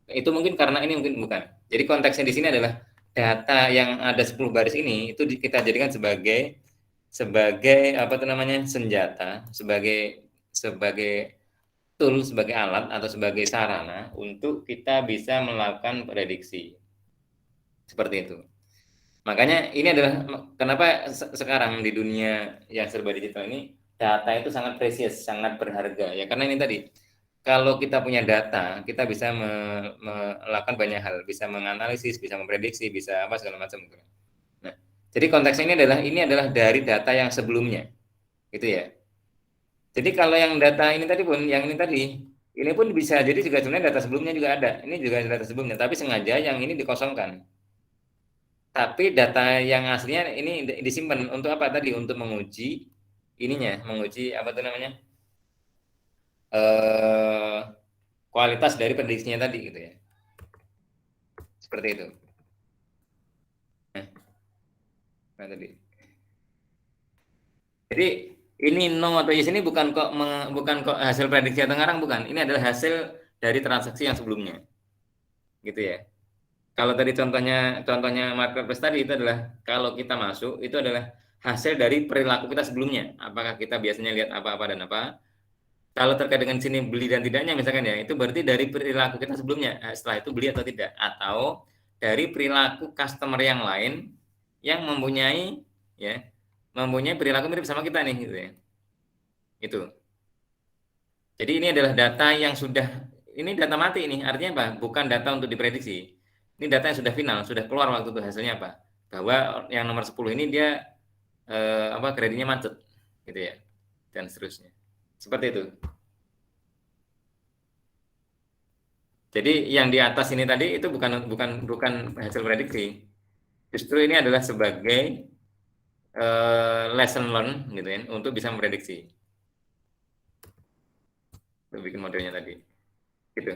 itu mungkin karena ini mungkin bukan. Jadi konteksnya di sini adalah data yang ada 10 baris ini itu kita jadikan sebagai apa tuh namanya senjata, sebagai tool, sebagai alat atau sebagai sarana untuk kita bisa melakukan prediksi. Seperti itu. Makanya ini adalah kenapa sekarang di dunia yang serba digital ini data itu sangat precious, sangat berharga ya, karena ini tadi kalau kita punya data kita bisa melakukan banyak hal, bisa menganalisis, bisa memprediksi, bisa apa segala macam gitu. Nah, jadi konteksnya ini adalah dari data yang sebelumnya gitu ya. Jadi kalau yang data ini tadi pun yang ini pun bisa jadi juga sebenarnya data sebelumnya juga ada, ini juga data sebelumnya, tapi sengaja yang ini dikosongkan. Tapi data yang aslinya ini disimpan untuk apa tadi? Untuk menguji ininya, menguji apa tuh namanya? Kualitas dari prediksinya tadi gitu ya. Seperti itu. Nah, tadi. Jadi ini no atau yes ini bukan kok hasil prediksi atau ngarang, bukan. Ini adalah hasil dari transaksi yang sebelumnya. Gitu ya. Kalau tadi contohnya marketplace tadi itu adalah kalau kita masuk itu adalah hasil dari perilaku kita sebelumnya. Apakah kita biasanya lihat apa-apa dan apa. Kalau terkait dengan sini beli dan tidaknya misalkan ya, itu berarti dari perilaku kita sebelumnya. Setelah itu beli atau tidak. Atau dari perilaku customer yang lain yang mempunyai perilaku mirip sama kita nih gitu ya. Itu. Jadi ini adalah data yang ini data mati ini. Artinya apa? Bukan data untuk diprediksi. Ini data yang sudah final, sudah keluar waktu itu hasilnya apa? Bahwa yang nomor 10 ini dia kreditnya macet gitu ya. Dan seterusnya. Seperti itu. Jadi yang di atas ini tadi itu bukan hasil prediksi. Justru ini adalah sebagai lesson learn gitu ya, untuk bisa memprediksi. Untuk bikin modelnya tadi. Gitu.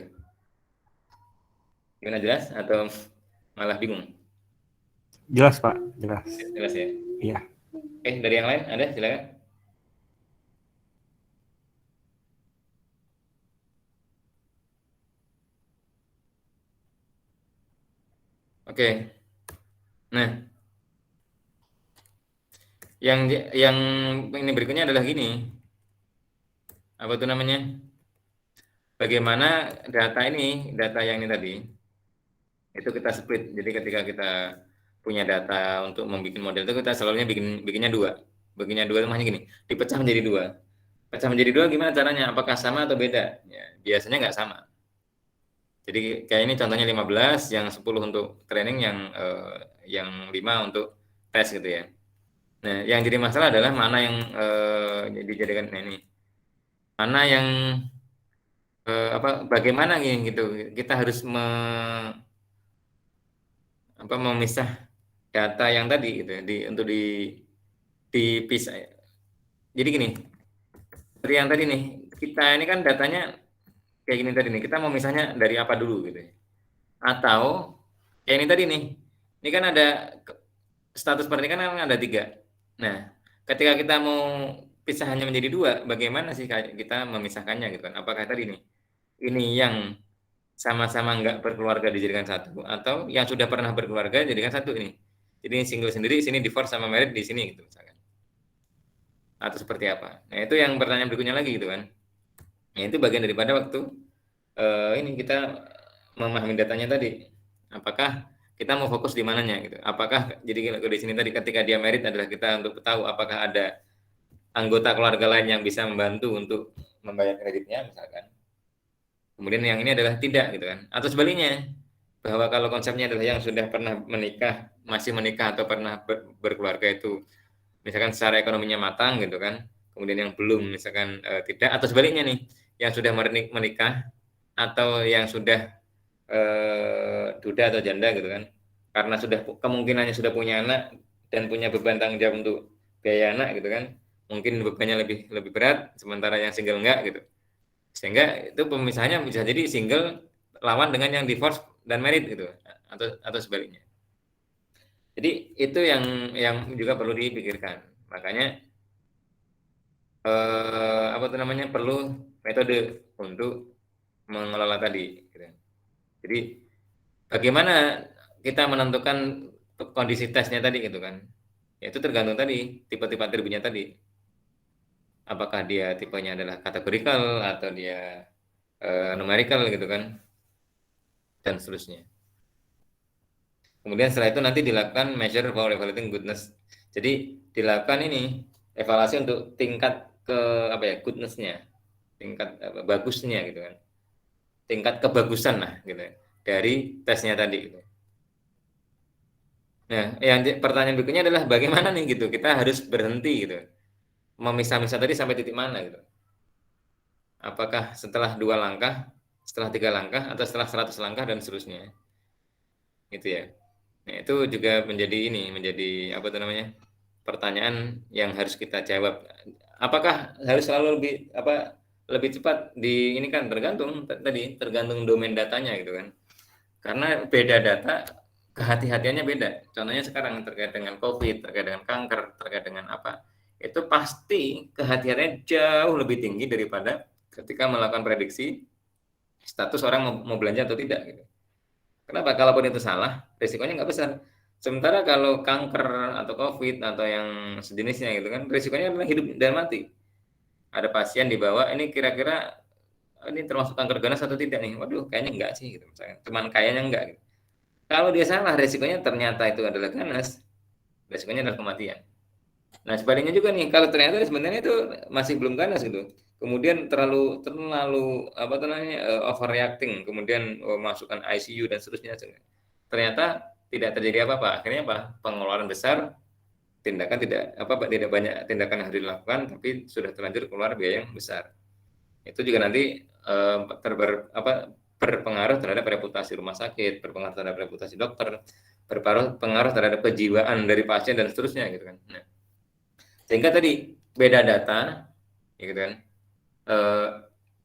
Gimana, jelas atau malah bingung? Jelas, Pak. Jelas. Jelas ya? Iya. Oke, dari yang lain ada, silakan. Oke. Nah, yang ini berikutnya adalah gini. Apa itu namanya? Bagaimana data yang ini tadi, itu kita split. Jadi ketika kita punya data untuk membuat model itu, kita selalunya bikinnya dua. Bikinnya dua itu maksudnya gini, dipecah menjadi dua. Pecah menjadi dua gimana caranya? Apakah sama atau beda? Ya, biasanya nggak sama. Jadi kayak ini contohnya 15, yang 10 untuk training, yang 5 untuk tes gitu ya. Nah, yang jadi masalah adalah mana yang dijadikan ini. Mana yang bagaimana gitu. Kita harus memisah data yang tadi gitu untuk dipisah. Jadi gini. Seperti yang tadi nih, kita ini kan datanya kayak gini tadi nih, kita mau misalnya dari apa dulu gitu ya. Atau kayak ini tadi nih, ini kan ada status pernikahan kan ada 3. Nah, ketika kita mau pisah hanya menjadi 2, bagaimana sih kita memisahkannya gitu kan? Apakah tadi nih, ini yang sama-sama nggak berkeluarga dijadikan satu, atau yang sudah pernah berkeluarga dijadikan satu ini. Jadi single sendiri, sini divorce sama married di sini gitu misalkan. Atau seperti apa? Nah, itu yang pertanyaan berikutnya lagi gitu kan. Nah, itu bagian daripada waktu ini kita memahami datanya tadi. Apakah kita mau fokus di mananya gitu? Apakah jadi di sini tadi ketika dia merit adalah kita untuk tahu apakah ada anggota keluarga lain yang bisa membantu untuk membayar kreditnya misalkan. Kemudian yang ini adalah tidak gitu kan. Atau sebaliknya, bahwa kalau konsepnya adalah yang sudah pernah menikah, masih menikah atau pernah berkeluarga itu misalkan secara ekonominya matang gitu kan. Kemudian yang belum misalkan tidak, atau sebaliknya nih, yang sudah menikah atau yang sudah duda atau janda gitu kan, karena sudah kemungkinannya sudah punya anak dan punya beban tanggung jawab untuk biaya anak gitu kan, mungkin bebannya lebih berat, sementara yang single enggak gitu, sehingga itu pemisahannya bisa jadi single lawan dengan yang divorce dan married gitu, atau sebaliknya. Jadi itu yang juga perlu dipikirkan. Makanya perlu metode untuk mengelola tadi gitu. Jadi bagaimana kita menentukan kondisi tesnya tadi gitu kan? Ya, itu tergantung tadi tipe-tipe atributnya tadi. Apakah dia tipenya adalah kategorikal atau dia numerical gitu kan? Dan seterusnya. Kemudian setelah itu nanti dilakukan measure for evaluating goodness. Jadi dilakukan ini evaluasi untuk tingkat goodness-nya, tingkat bagusnya gitu kan. Tingkat kebagusan lah gitu dari tesnya tadi gitu. Nah, yang pertanyaan berikutnya adalah bagaimana nih gitu, kita harus berhenti gitu, memisah-misah tadi sampai titik mana gitu. Apakah setelah 2 langkah, setelah 3 langkah, atau setelah 100 langkah dan seterusnya, gitu ya. Nah, itu juga menjadi pertanyaan yang harus kita jawab. Apakah harus selalu lebih cepat ini kan tergantung domain datanya gitu kan. Karena beda data, kehati-hatiannya beda. Contohnya sekarang terkait dengan COVID, terkait dengan kanker, terkait dengan apa, itu pasti kehati-hatiannya jauh lebih tinggi daripada ketika melakukan prediksi status orang mau belanja atau tidak gitu. Kenapa? Kalaupun itu salah, risikonya nggak besar. Sementara kalau kanker atau COVID atau yang sejenisnya gitu kan, risikonya adalah hidup dan mati. Ada pasien dibawa, ini kira-kira ini termasuk kanker ganas atau tidak nih? Waduh, kayaknya enggak sih, gitu misalnya. Cuman kayaknya enggak. Gitu. Kalau dia salah, risikonya ternyata itu adalah ganas, risikonya adalah kematian. Nah, sebaliknya juga nih, kalau ternyata sebenarnya itu masih belum ganas gitu. Kemudian terlalu apa namanya overreacting, kemudian masukkan ICU dan seterusnya. Ternyata tidak terjadi apa-apa. Akhirnya apa? Pengeluaran besar, tindakan tidak banyak tindakan yang harus dilakukan, tapi sudah terlanjur keluar biaya yang besar. Itu juga nanti berpengaruh terhadap reputasi rumah sakit, berpengaruh terhadap reputasi dokter, berpengaruh terhadap kejiwaan dari pasien dan seterusnya gitu kan. Nah, sehingga tadi beda data, gitu kan,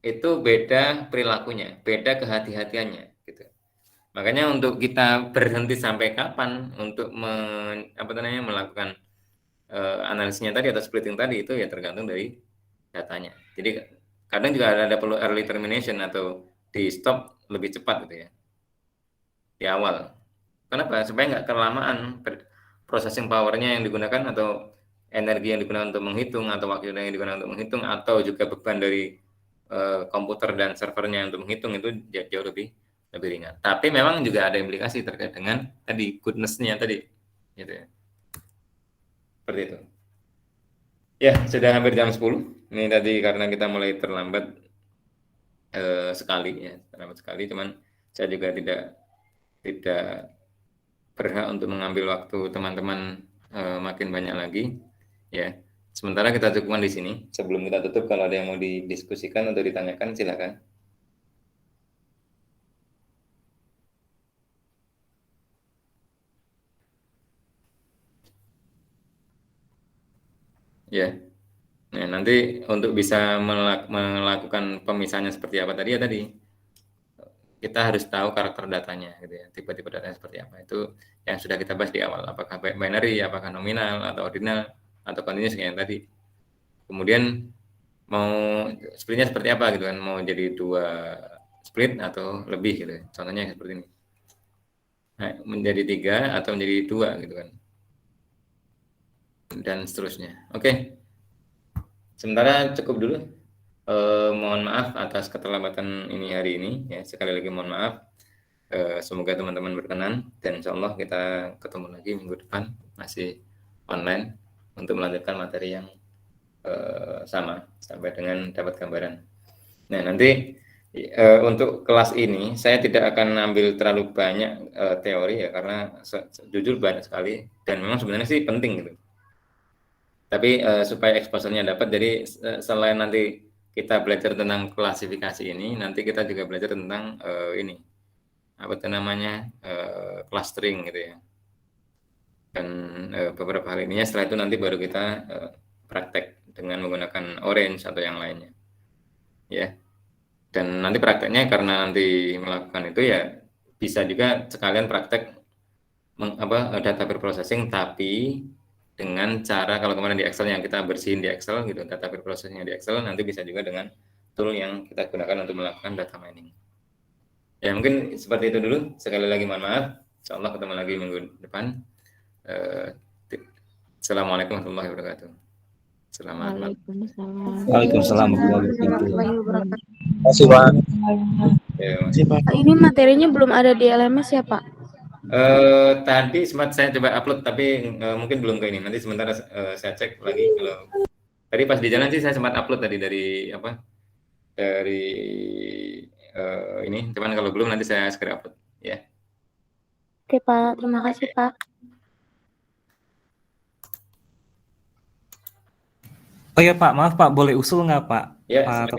itu beda perilakunya, beda kehati-hatiannya, gitu. Makanya untuk kita berhenti sampai kapan untuk melakukan analisisnya tadi atau splitting tadi itu ya tergantung dari datanya. Jadi kadang juga ada perlu early termination atau di stop lebih cepat gitu ya di awal. Kenapa? Supaya nggak kelamaan processing powernya yang digunakan atau energi yang digunakan untuk menghitung atau waktu yang digunakan untuk menghitung atau juga beban dari komputer dan servernya untuk menghitung itu jauh lebih ringan. Tapi memang juga ada implikasi terkait dengan tadi goodness-nya tadi, gitu ya. Seperti itu. Ya, sudah hampir jam 10. Ini tadi karena kita mulai terlambat sekali ya, terlambat sekali. Cuman saya juga tidak berhak untuk mengambil waktu teman-teman makin banyak lagi ya. Sementara kita cukupkan di sini. Sebelum kita tutup, kalau ada yang mau didiskusikan atau ditanyakan silakan. Ya. Nah, nanti untuk bisa melakukan pemisahannya seperti apa tadi ya tadi. Kita harus tahu karakter datanya gitu ya, tipe-tipe datanya seperti apa. Itu yang sudah kita bahas di awal, apakah binary, apakah nominal atau ordinal atau continuous kayak yang tadi. Kemudian mau splitnya seperti apa gitu kan, mau jadi 2 split atau lebih gitu. Contohnya seperti ini. Nah, menjadi 3 atau menjadi 2 gitu kan. Dan seterusnya. Oke. Sementara cukup dulu. Mohon maaf atas keterlambatan ini hari ini ya, sekali lagi mohon maaf. Semoga teman-teman berkenan dan insya Allah kita ketemu lagi minggu depan masih online untuk melanjutkan materi yang sama sampai dengan dapat gambaran. Nah, nanti untuk kelas ini saya tidak akan ambil terlalu banyak teori ya, karena jujur banyak sekali dan memang sebenarnya sih penting gitu. Tapi supaya exposure-nya dapat, jadi selain nanti kita belajar tentang klasifikasi ini, nanti kita juga belajar tentang ini apa itu namanya clustering gitu ya. Dan beberapa hal ininya setelah itu nanti baru kita praktek dengan menggunakan orange atau yang lainnya. Ya. Dan nanti prakteknya karena nanti melakukan itu ya bisa juga sekalian praktek data preprocessing, tapi dengan cara kalau kemarin di Excel yang kita bersihin di Excel gitu, data preprocessing di Excel, nanti bisa juga dengan tool yang kita gunakan untuk melakukan data mining. Ya mungkin seperti itu dulu. Sekali lagi mohon maaf. Insyaallah ketemu lagi minggu depan. Assalamualaikum warahmatullahi wabarakatuh. Selamat malam. Waalaikumsalam warahmatullahi wabarakatuh. Terima kasih, Pak. Ini materinya belum ada di LMS ya, Pak? Tadi sempat saya coba upload tapi mungkin belum ke ini. Nanti sebentar saya cek lagi. Kalau tadi pas di jalan sih saya sempat upload tadi dari ini. Cuman kalau belum nanti saya segera upload ya. Oke, Pak. Terima kasih, Pak. Oh ya Pak, maaf Pak, boleh usul nggak Pak? Ya, Pak